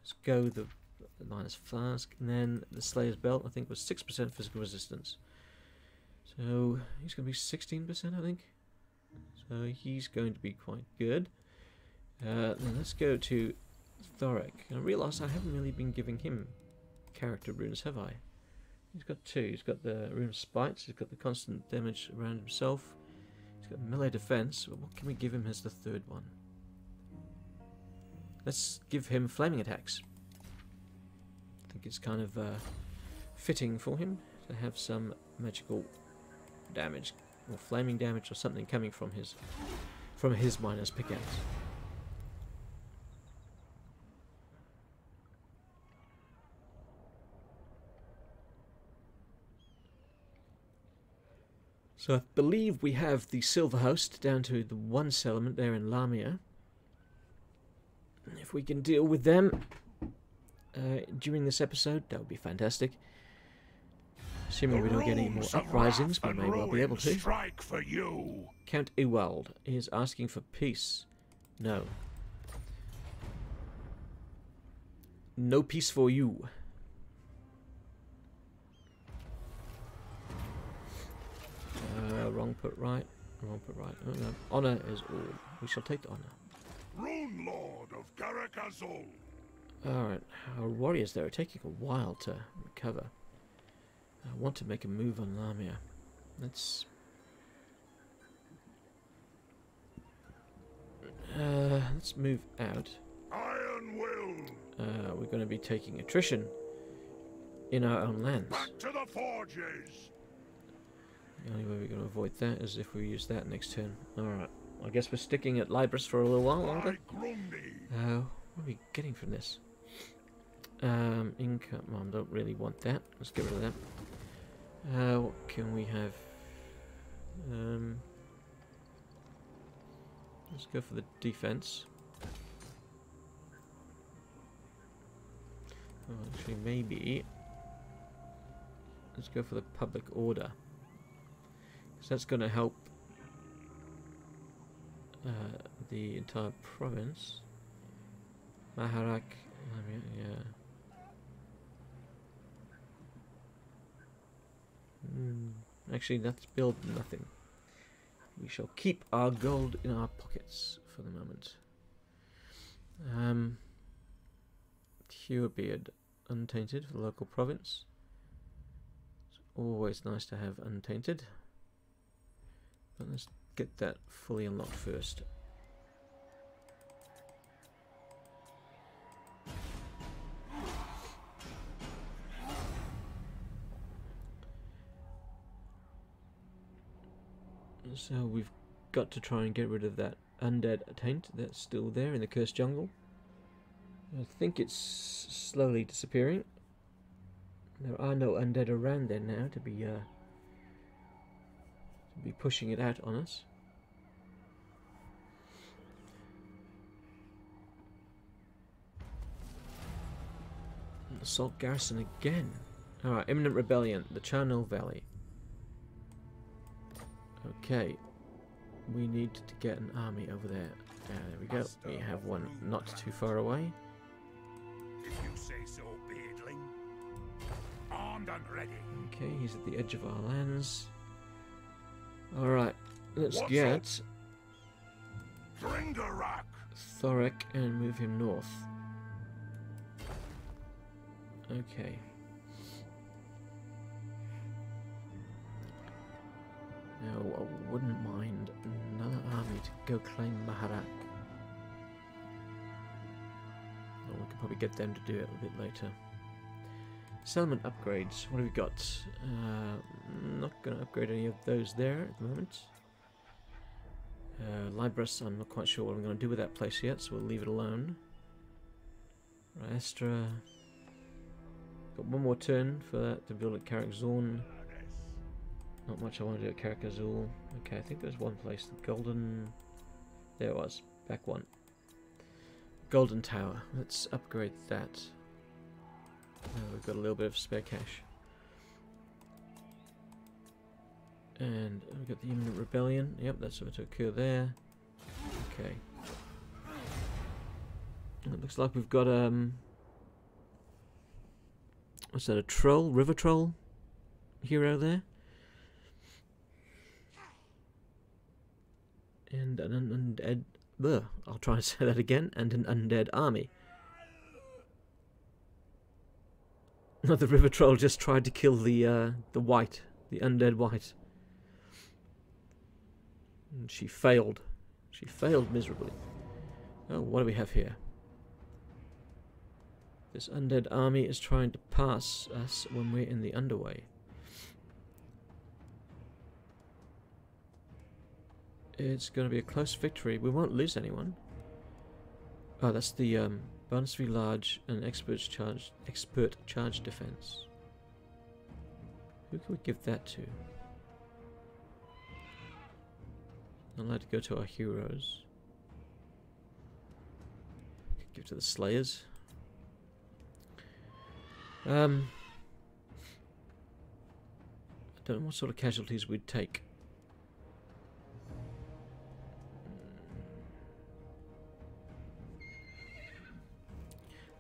Let's go the minus flask, and then the Slayer's belt. I think was 6% physical resistance. So he's going to be 16%, I think. So he's going to be quite good. Then let's go to Thorek. And I realise I haven't really been giving him character runes, have I? He's got 2. He's got the Rune of Spites. He's got the constant damage around himself. He's got melee defense. Well, what can we give him as the 3rd one? Let's give him flaming attacks. I think it's kind of fitting for him to have some magical damage or flaming damage or something coming from his minus pickaxe. So I believe we have the Silver Host down to the 1 settlement there in Lamia. If we can deal with them during this episode, that would be fantastic. Assuming we don't get any more uprisings, we may well be able to. Strike for you. Count Ewald is asking for peace. No. No peace for you. Wrong put right. Wrong put right. Oh, no. Honor is all. We shall take the honor. Rune Lord of Karak Azul. Alright, our warriors there are taking a while to recover. I want to make a move on Lamia. Let's move out. Iron will. We're going to be taking attrition in our own lands. Back to the forges. The only way we're going to avoid that is if we use that next turn. Alright, I guess we're sticking at Libris for a little while longer. What are we getting from this? Income. Well, I don't really want that. Let's get rid of that. What can we have? Let's go for the defense. Oh, actually, maybe let's go for the public order. Because that's going to help the entire province. Maharak, yeah. Actually, let's build nothing. We shall keep our gold in our pockets for the moment. Curebeard, untainted for the local province. It's always nice to have untainted. But let's get that fully unlocked first. So we've got to try and get rid of that undead taint that's still there in the cursed jungle. I think it's slowly disappearing. There are no undead around there now to be pushing it out on us. Assault garrison again. Alright, imminent rebellion, the Charnel Valley. Okay, we need to get an army over there. There we go. We have one not too far away. If you say so, beardling. Armed and ready. Okay, he's at the edge of our lands. Alright, let's get Dringarak. Thorek and move him north. Okay. Now, I wouldn't mind another army to go claim Maharak. Or we could probably get them to do it a bit later. Settlement upgrades. What have we got? Not going to upgrade any of those there at the moment. Libris, I'm not quite sure what I'm going to do with that place yet, so we'll leave it alone. Raestra. Got one more turn for that to build at Karak Azul. Not much I want to do at Karak Azul. Okay, I think there's one place, the Golden... There it was, back one. Golden Tower. Let's upgrade that. We've got a little bit of spare cash. And we've got the imminent rebellion. Yep, that's about to occur there. Okay. It looks like we've got what's that, a troll? River troll hero there? And an undead... I'll try and say that again. And an undead army. No, the river troll just tried to kill the white. The undead white. And she failed. She failed miserably. Oh, what do we have here? This undead army is trying to pass us when we're in the underway. It's going to be a close victory. We won't lose anyone. Oh, that's the bonus v large and expert charge defense. Who can we give that to? Not allowed to go to our heroes. Could give to the Slayers. I don't know what sort of casualties we'd take.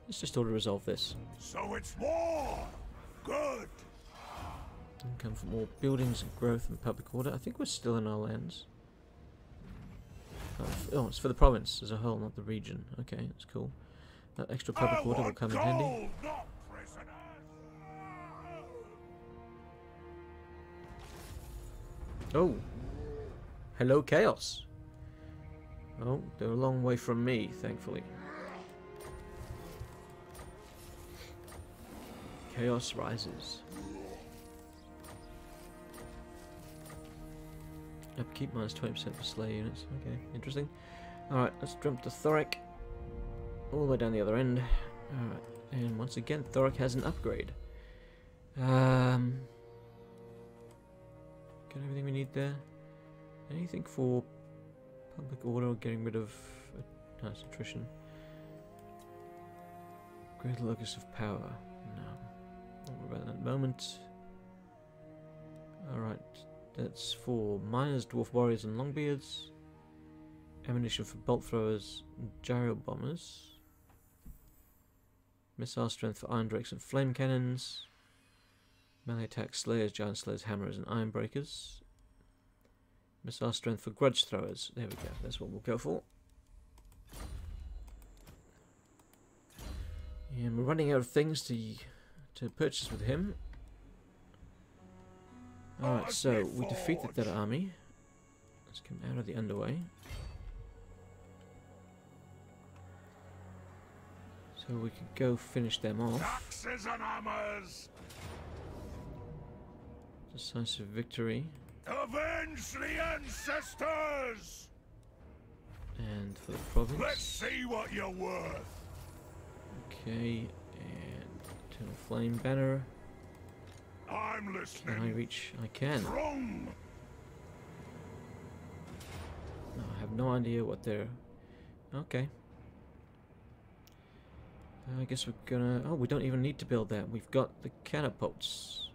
Let's just auto resolve this. So it's war. Good. Income from all buildings and growth and public order. I think we're still in our lands. Oh, it's for the province as a whole, not the region. Okay, that's cool. That extra public order will come in handy. Not prisoners. Oh. Hello, Chaos. Oh, they're a long way from me, thankfully. Chaos rises. Upkeep minus 20% for Slayer units. Okay, interesting. Alright, let's jump to Thorek. All the way down the other end. Alright, and once again, Thorek has an upgrade. Got everything we need there. Anything for public order or getting rid of nice attrition? Great locus of power. No. Not worry about that at the moment. Alright, that's for miners, dwarf warriors, and longbeards. Ammunition for bolt throwers and gyro bombers. Missile strength for iron drakes and flame cannons. Melee attack, slayers, giant slayers, hammers, and iron breakers. Missile strength for grudge throwers. There we go. That's what we'll go for. And we're running out of things to purchase with him. Alright, so we defeated that army. Let's come out of the underway. So we could go finish them off. Axes and hammers. Decisive victory. Avenge the ancestors. And for the province. Let's see what you're worth. Okay, and Eternal Flame Banner. I'm listening. Can I reach? I can. Wrong. No, I have no idea what they're... Okay. I guess we're gonna... Oh, we don't even need to build that. We've got the catapults.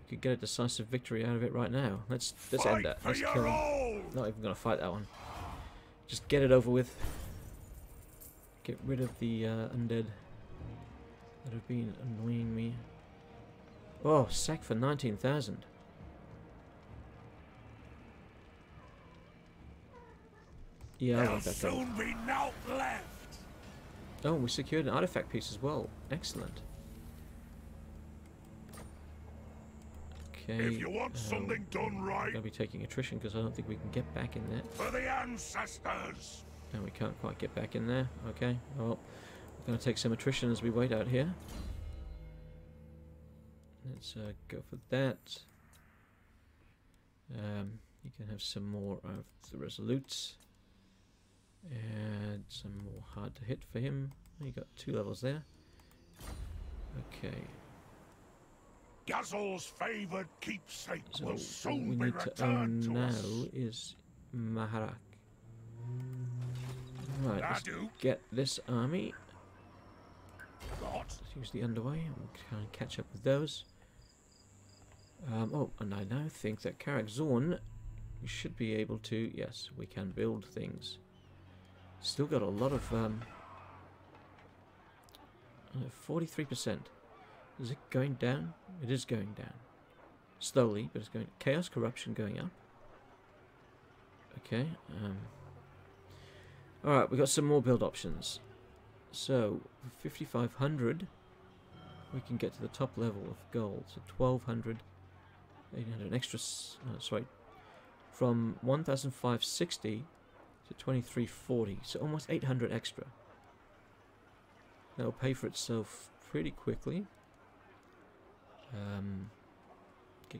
We could get a decisive victory out of it right now. Let's end that. Let's kill him. Not even gonna fight that one. Just get it over with. Get rid of the undead that have been annoying me. Oh, sack for 19,000. Yeah, I want that gold. Soon be naught left. Oh, we secured an artifact piece as well. Excellent. Okay. If you want something done right, I'm going to be taking attrition because I don't think we can get back in there. for the ancestors. And we can't quite get back in there. Okay. Well, we're going to take some attrition as we wait out here. Let's go for that. You can have some more of the resolutes. And some more hard to hit for him. You got 2 levels there. Okay. Gazul's favoured keepsake So will all soon we be need to own returned to now us. is Maharak. Right, let's Nadu. get this army. What? Let's use the underway. We'll try and catch up with those. Oh, and I now think that Karak Azul, we should be able to... Yes, we can build things. Still got a lot of... 43%. Is it going down? It is going down. Slowly, but it's going... Chaos, corruption going up. Okay. Alright, we got some more build options. So, for 5,500, we can get to the top level of gold. So 1,200, 800, an extra... sorry. From 1,560 to 2,340. So almost 800 extra. That'll pay for itself pretty quickly.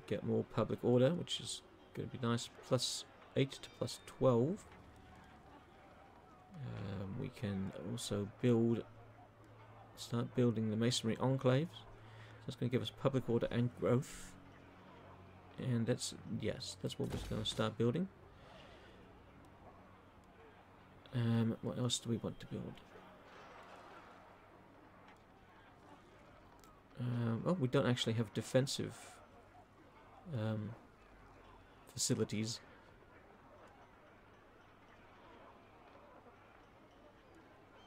Get more public order, which is going to be nice. Plus 8 to plus 12. We can also start building the masonry enclaves. So that's going to give us public order and growth. And that's what we're going to start building. What else do we want to build? Well, we don't actually have defensive facilities.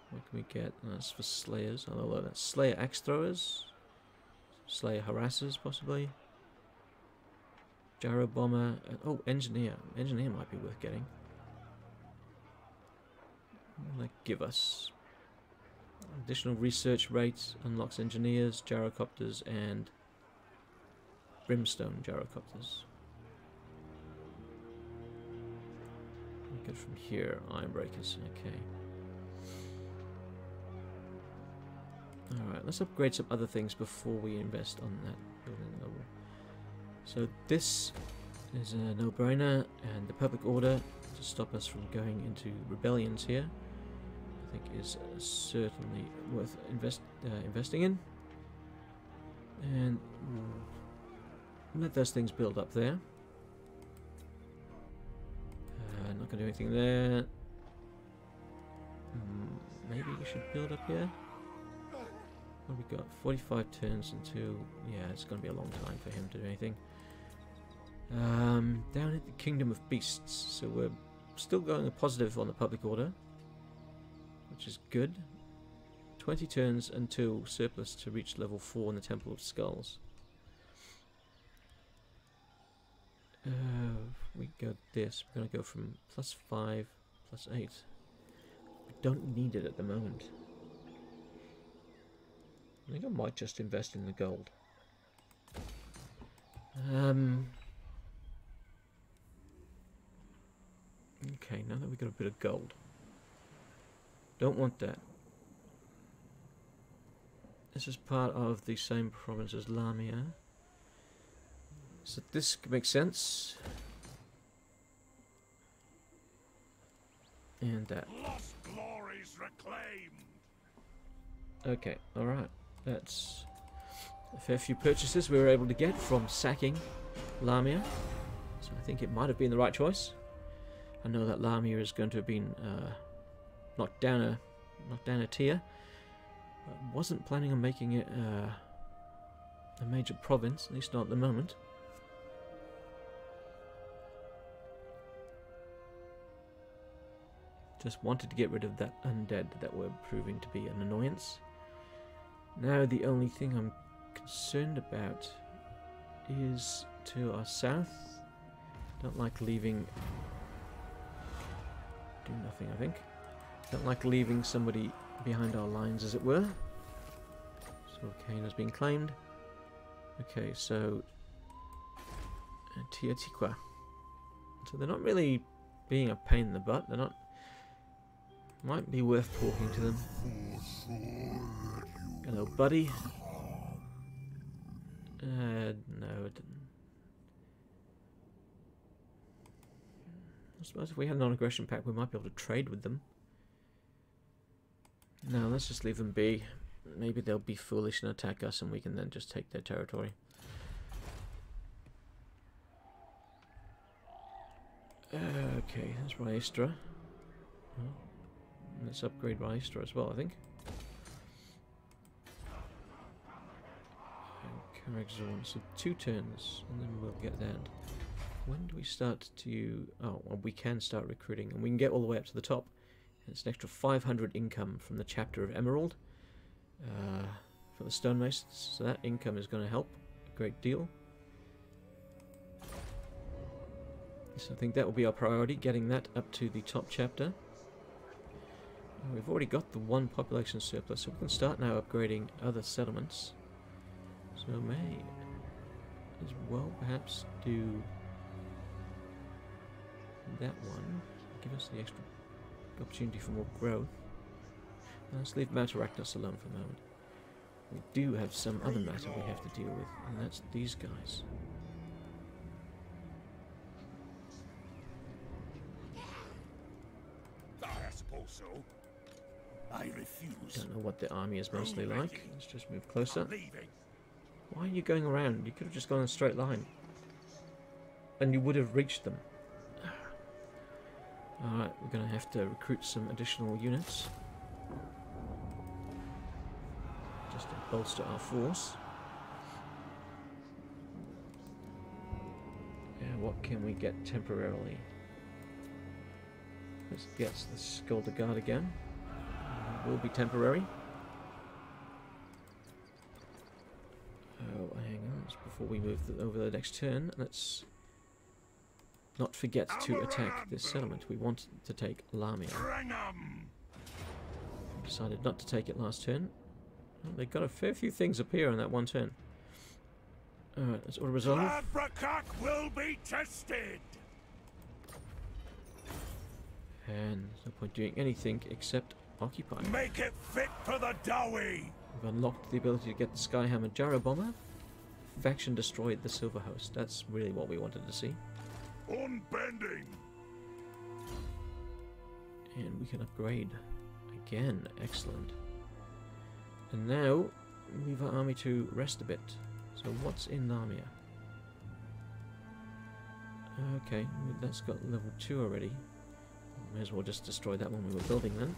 What can we get? That's for slayers. Although that's slayer axe throwers, slayer harassers possibly. Gyro bomber. Oh, engineer. Engineer might be worth getting. What will that give us? Additional research rates, unlocks engineers, gyrocopters, and brimstone gyrocopters. We get from here, iron breakers. Okay. Alright, let's upgrade some other things before we invest on that building level. So this is a no-brainer, and the public order to stop us from going into rebellions here, I think is certainly worth investing in. And let those things build up there. Not going to do anything there. Maybe we should build up here. What have we got? 45 turns until... Yeah, it's going to be a long time for him to do anything. Down at the Kingdom of Beasts. So we're still going a positive on the public order, which is good. 20 turns until surplus to reach level 4 in the Temple of Skulls. We go this. We're going to go from +5, +8. We don't need it at the moment. I think I might just invest in the gold. Okay, now that we've got a bit of gold. Don't want that. This is part of the same province as Lamia. So this makes sense. And that. Lost glories reclaimed. Okay, alright. That's a fair few purchases we were able to get from sacking Lamia. So I think it might have been the right choice. I know that Lamia is going to have been knocked down a tier. I wasn't planning on making it a major province, at least not at the moment. Just wanted to get rid of that undead that were proving to be an annoyance. Now the only thing I'm concerned about is to our south. Don't like leaving... do nothing, I think. Don't like leaving somebody behind our lines, as it were. So Kane has been claimed. Okay, so... Tiatiqua. So they're not really being a pain in the butt. They're not... Might be worth talking to them. Hello, buddy. No, it didn't. I suppose if we had a non-aggression pact, we might be able to trade with them. No, let's just leave them be. Maybe they'll be foolish and attack us, and we can then just take their territory. Okay, that's Raistra. Oh. Let's upgrade Raistra as well, I think. And Karak Azul. So 2 turns, and then we'll get that. When do we start to... Oh, well, we can start recruiting, and we can get all the way up to the top. And it's an extra 500 income from the chapter of Emerald for the stonemasons. So that income is going to help a great deal. So I think that will be our priority, getting that up to the top chapter. We've already got the 1 population surplus, so we can start now upgrading other settlements. So may as well perhaps do that one. Give us the extra opportunity for more growth. Let's leave Mount Arachnos alone for a moment. We do have some other matter we have to deal with, and that's these guys. I suppose so. I refuse. Don't know what the army is mostly like. Let's just move closer. Leaving. Why are you going around? You could have just gone in a straight line. And you would have reached them. Alright, we're going to have to recruit some additional units. Just to bolster our force. Yeah, what can we get temporarily? Let's get the Skulder Guard again. Will be temporary. Oh, hang on. Just before we move over the next turn, let's not forget to attack this settlement. We want to take Lamia. Decided not to take it last turn. Well, they got a fair few things appear on that one turn. Alright, let's auto resolve. Abracach will be tested. And there's no point doing anything except occupy. Make it fit for the Dowie. We've unlocked the ability to get the Skyhammer Gyro Bomber. Faction destroyed the Silver Host. That's really what we wanted to see. Unbending. And we can upgrade again. Excellent. And now leave our army to rest a bit. So what's in Lamia? Okay, that's got level 2 already. May as well just destroy that one we were building then.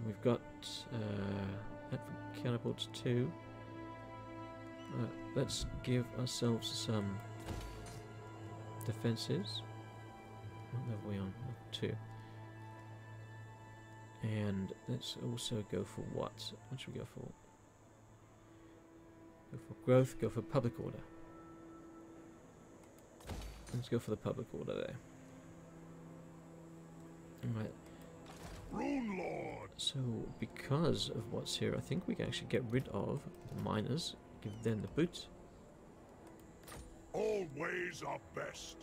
We've got that for catapults 2. Let's give ourselves some defenses. What level are we on? 2. And let's also go for what? What should we go for? Go for growth, go for public order. Let's go for the public order there. Alright. Rune Lord. So, because of what's here, I think we can actually get rid of the miners, give them the boots. All ways are best.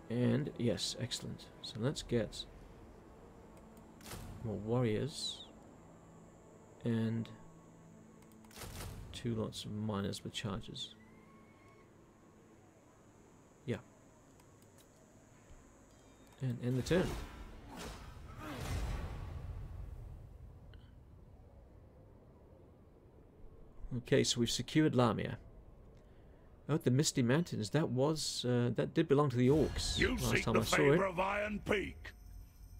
And, yes, excellent. So let's get more warriors and 2 lots of miners with charges. Yeah. And end the turn. Okay, so we've secured Lamia. Oh, the Misty Mountains. That was that did belong to the orcs. You last seek time the I saw favor it. of Iron Peak.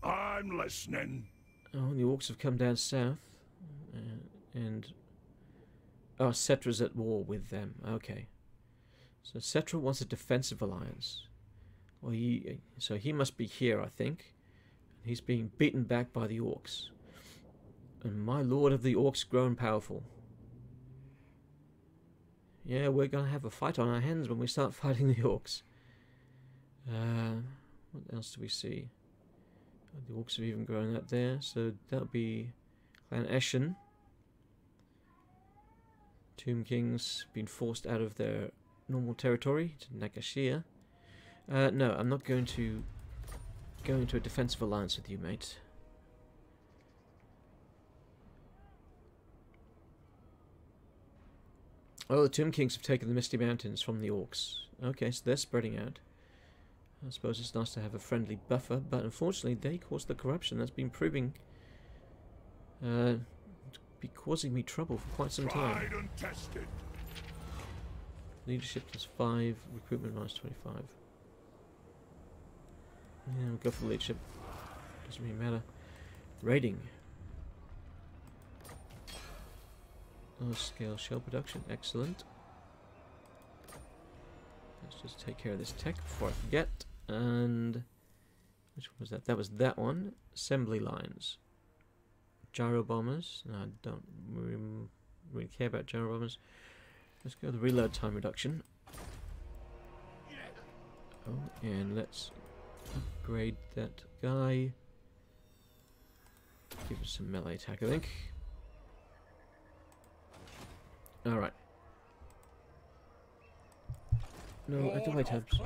I'm listening. Oh, the orcs have come down south, and oh, Cetra's at war with them. Okay, so Cetra wants a defensive alliance. Well, he must be here, I think. He's being beaten back by the orcs. And my lord of the orcs grown powerful. Yeah, we're gonna have a fight on our hands when we start fighting the orcs. What else do we see? The orcs have even grown out there, so that'll be Clan Eshen. Tomb Kings been forced out of their normal territory to Nagashia. No, I'm not going to go into a defensive alliance with you, mate. Oh, the Tomb Kings have taken the Misty Mountains from the orcs. Okay, so they're spreading out. I suppose it's nice to have a friendly buffer, but unfortunately they caused the corruption that's been proving to be causing me trouble for quite some time. Tried and tested. Leadership +5, recruitment -25. Yeah, we'll go for leadership. Doesn't really matter. Raiding. Oh, scale shell production. Excellent. Let's just take care of this tech before I forget. And which one was that? That was that one. Assembly lines. Gyro bombers. No, I don't really care about gyro bombers. Let's go with the reload time reduction. Oh, and let's upgrade that guy. Give us some melee attack, I think. Alright. No, I don't like Tibbs.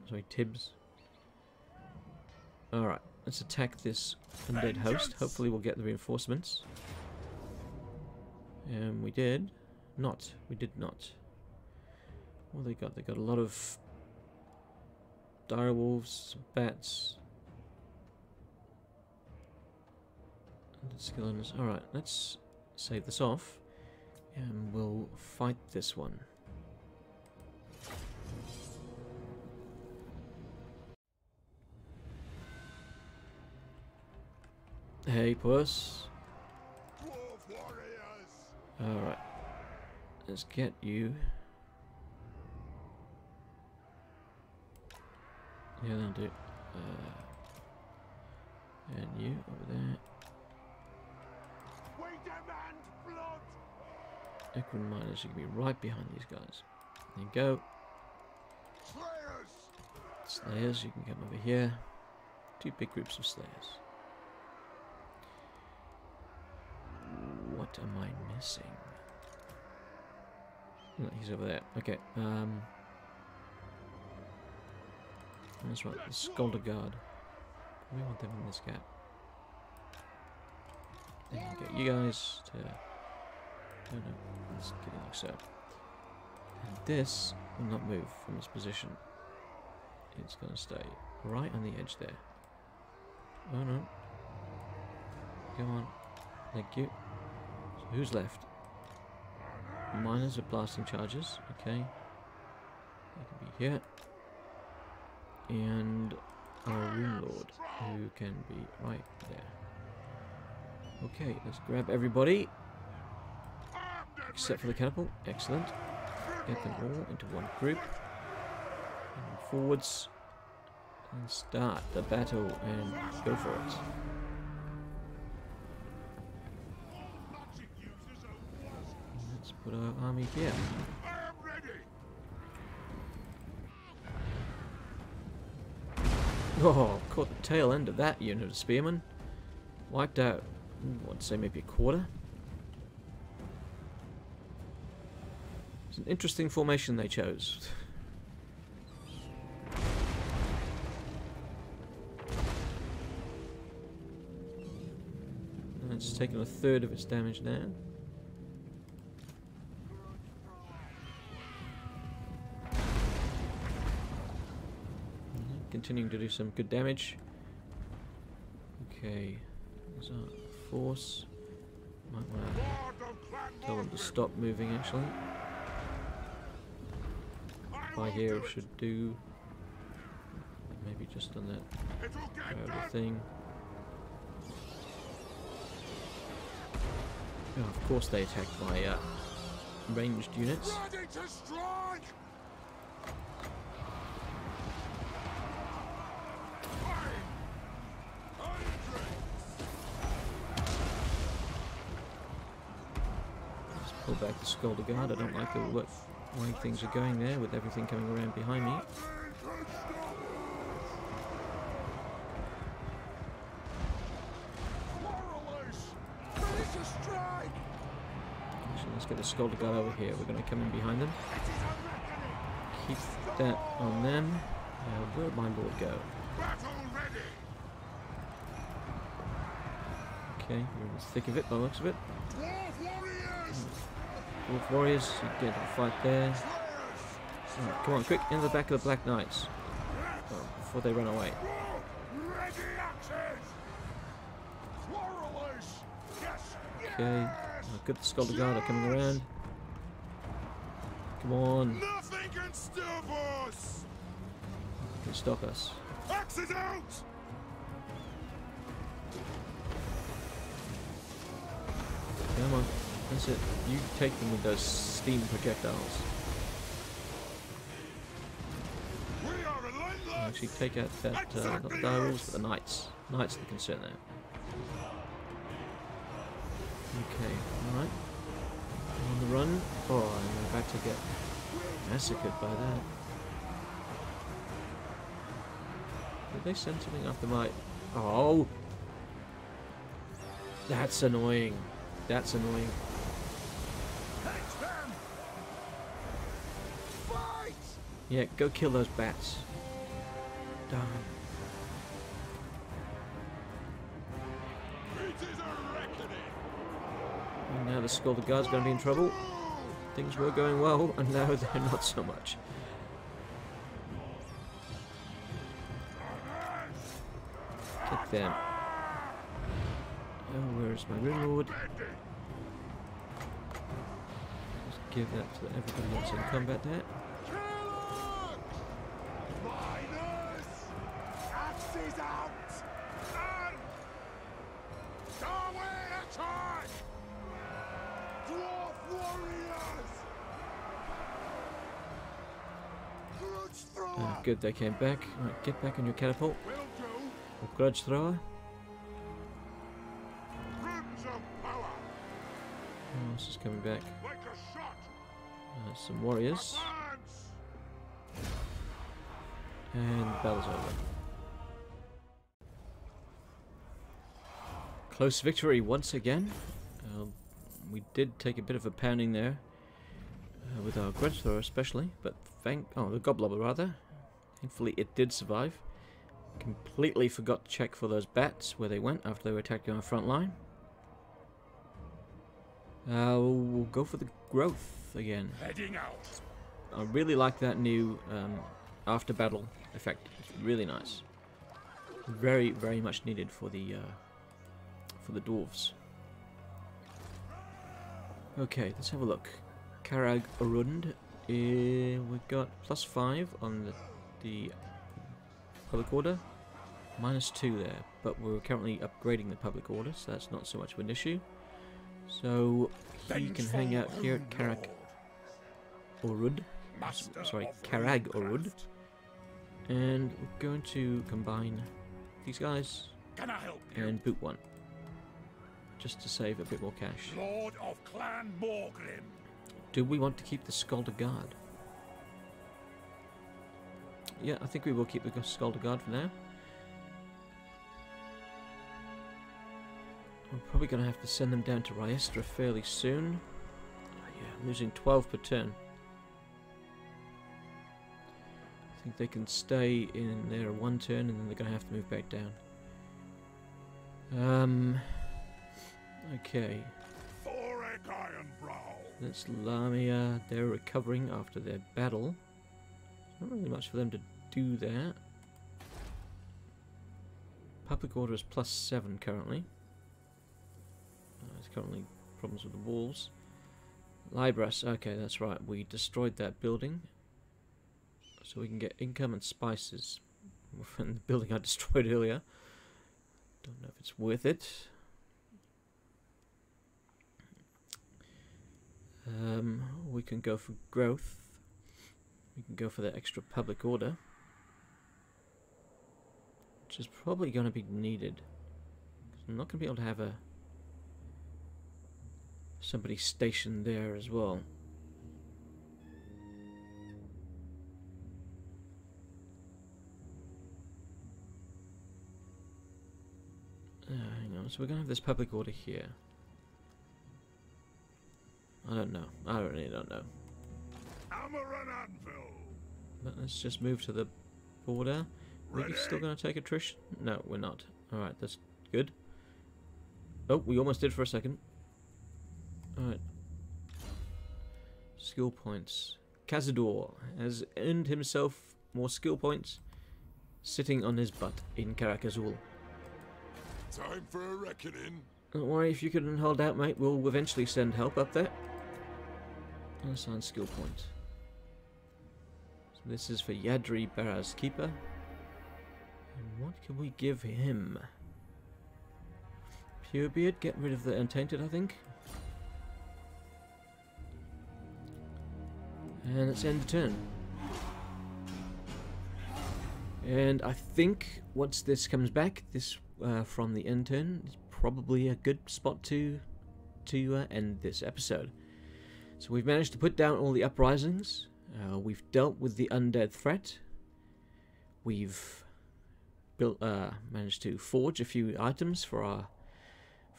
Sorry, Tibbs. Alright, let's attack this undead host. Hopefully we'll get the reinforcements. And we did. Not. We did not. What they got? They got a lot of dire wolves, bats. Skeletons. Alright, let's save this off. And we'll fight this one. Hey, puss. Alright. Let's get you. Yeah, that'll do. And you over there. Equine miners, you can be right behind these guys. There you go. Slayers, you can come over here. 2 big groups of Slayers. What am I missing? No, he's over there. Okay. That's right. The Scolder Guard. We want them in this gap. Then you get you guys to. No, let's get it like so. And this will not move from its position. It's going to stay right on the edge there. Oh no. Go on. Thank you. So who's left? Miners with blasting charges. Okay. They can be here. And our Rune Lord, who can be right there. Okay, let's grab everybody. Except for the catapult. Excellent. Get them all into one group. And forwards. And start the battle and go for it. Let's put our army here. Oh, caught the tail end of that unit of spearmen. Wiped out, I'd say maybe a quarter. It's an interesting formation they chose. And it's taken a third of its damage now. Continuing to do some good damage. Okay, there's our force. Might want to tell them to stop moving actually. By here it should do maybe just on that other thing. Oh, of course they attacked my ranged units. Pull back the Skulder Guard. I don't like the way things are going there with everything coming around behind me. Actually, let's get the Skulder Guard over here. We're going to come in behind them. Keep that on them. Where'd my lord go? Okay, we're in the thick of it by the looks of it. Dwarf warriors, you get into the fight there. Right, come on, quick, into the back of the Black Knights. Oh, before they run away. Okay, good, the Skulder Guard are coming around. Come on. Nothing can stop us. Can stop us. Axes out. Come on. That's it. You take them with those steam projectiles. We are relentless. Actually, take out that, not the Direwolves, but the Knights. Knights are the concern there. Okay, alright. On the run. Oh, and we're about to get massacred by that. Did they send something after my... Oh! That's annoying. That's annoying. Yeah, go kill those bats. Darn. And now the Skulder Guard's going to be in trouble. Things were going well, and now they're not so much. Get them. Oh, where's my Ring Lord? Just give that to everybody else in combat there. Good, they came back. Right, get back on your catapult. Grudge thrower. Who else is coming back? Some warriors. And the battle's over. Close victory once again. We did take a bit of a pounding there. With our grudge thrower especially, but the Goblobber rather. Thankfully it did survive. Completely forgot to check for those bats where they went after they were attacking our front line. We'll go for the growth again. Heading out. I really like that new after battle effect. It's really nice. Very, very much needed for the dwarves. Okay, let's have a look. Karak Azul. We've got +5 on the public order, -2 there, but we're currently upgrading the public order, so that's not so much of an issue. So he can hang out here at Karak Azul. Sorry, Karak Azul. And we're going to combine these guys and boot one, just to save a bit more cash. Lord of Clan Morgrim. Do we want to keep the Skulder Guard? Yeah, I think we will keep the Skulder Guard for now. we're probably going to have to send them down to Riestra fairly soon. Yeah, losing 12 per turn. I think they can stay in there one turn and then they're going to have to move back down. Okay. Thorek Ironbrow. That's Lamia. They're recovering after their battle. Not really much for them to do there. Public order is +7 currently. There's currently problems with the walls. Libras, okay, that's right. We destroyed that building. So we can get income and spices from the building I destroyed earlier. Don't know if it's worth it. We can go for growth. We can go for the extra public order, which is probably going to be needed. I'm not going to be able to have somebody stationed there as well. Hang on, so we're going to have this public order here. I don't know. I really don't know. Hammer and anvil. But let's just move to the border. Are we still going to take attrition? No, we're not. Alright, that's good. Oh, we almost did for a second. Alright. Skill points. Cazador has earned himself more skill points sitting on his butt in Karak Azul. Time for a reckoning. Don't worry, if you can hold out, mate, we'll eventually send help up there. Unassigned skill point. So this is for Yadri Baraz Keeper. And what can we give him? Purebeard, get rid of the Untainted, I think. And let's end the turn. And I think once this comes back, this from the end turn, is probably a good spot to end this episode. So we've managed to put down all the uprisings. We've dealt with the undead threat. We've managed to forge a few items for our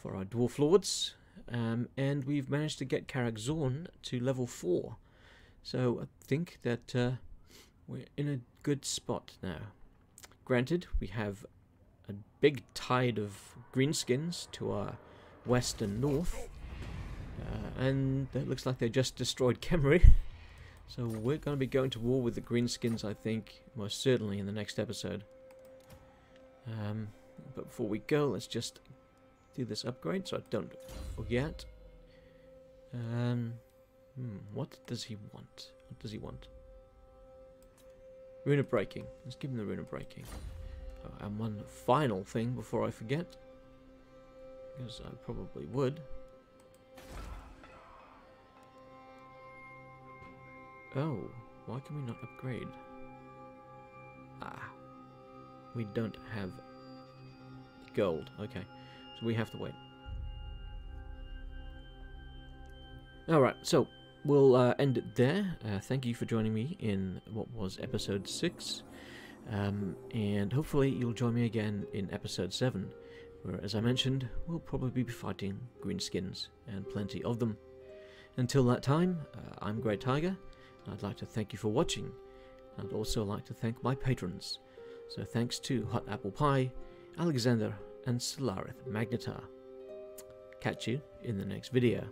dwarf lords, and we've managed to get Karak Azul to level 4. So I think that we're in a good spot now. Granted, we have a big tide of greenskins to our west and north, and it looks like they just destroyed Khemri. So we're going to be going to war with the greenskins, I think, most certainly in the next episode. But before we go, let's just do this upgrade so I don't forget. What does he want? What does he want? Rune of Breaking. Let's give him the Rune of Breaking. Oh, and one final thing before I forget, because I probably would. Oh, why can we not upgrade? Ah, we don't have gold. Okay, so we have to wait. Alright, so we'll end it there. Thank you for joining me in what was episode 6. And hopefully you'll join me again in episode 7, where, as I mentioned, we'll probably be fighting greenskins, and plenty of them. Until that time, I'm Grey Tiger, and I'd like to thank you for watching. I'd also like to thank my patrons. So thanks to Hot Apple Pie, Alexander, and Solarith Magnetar. Catch you in the next video.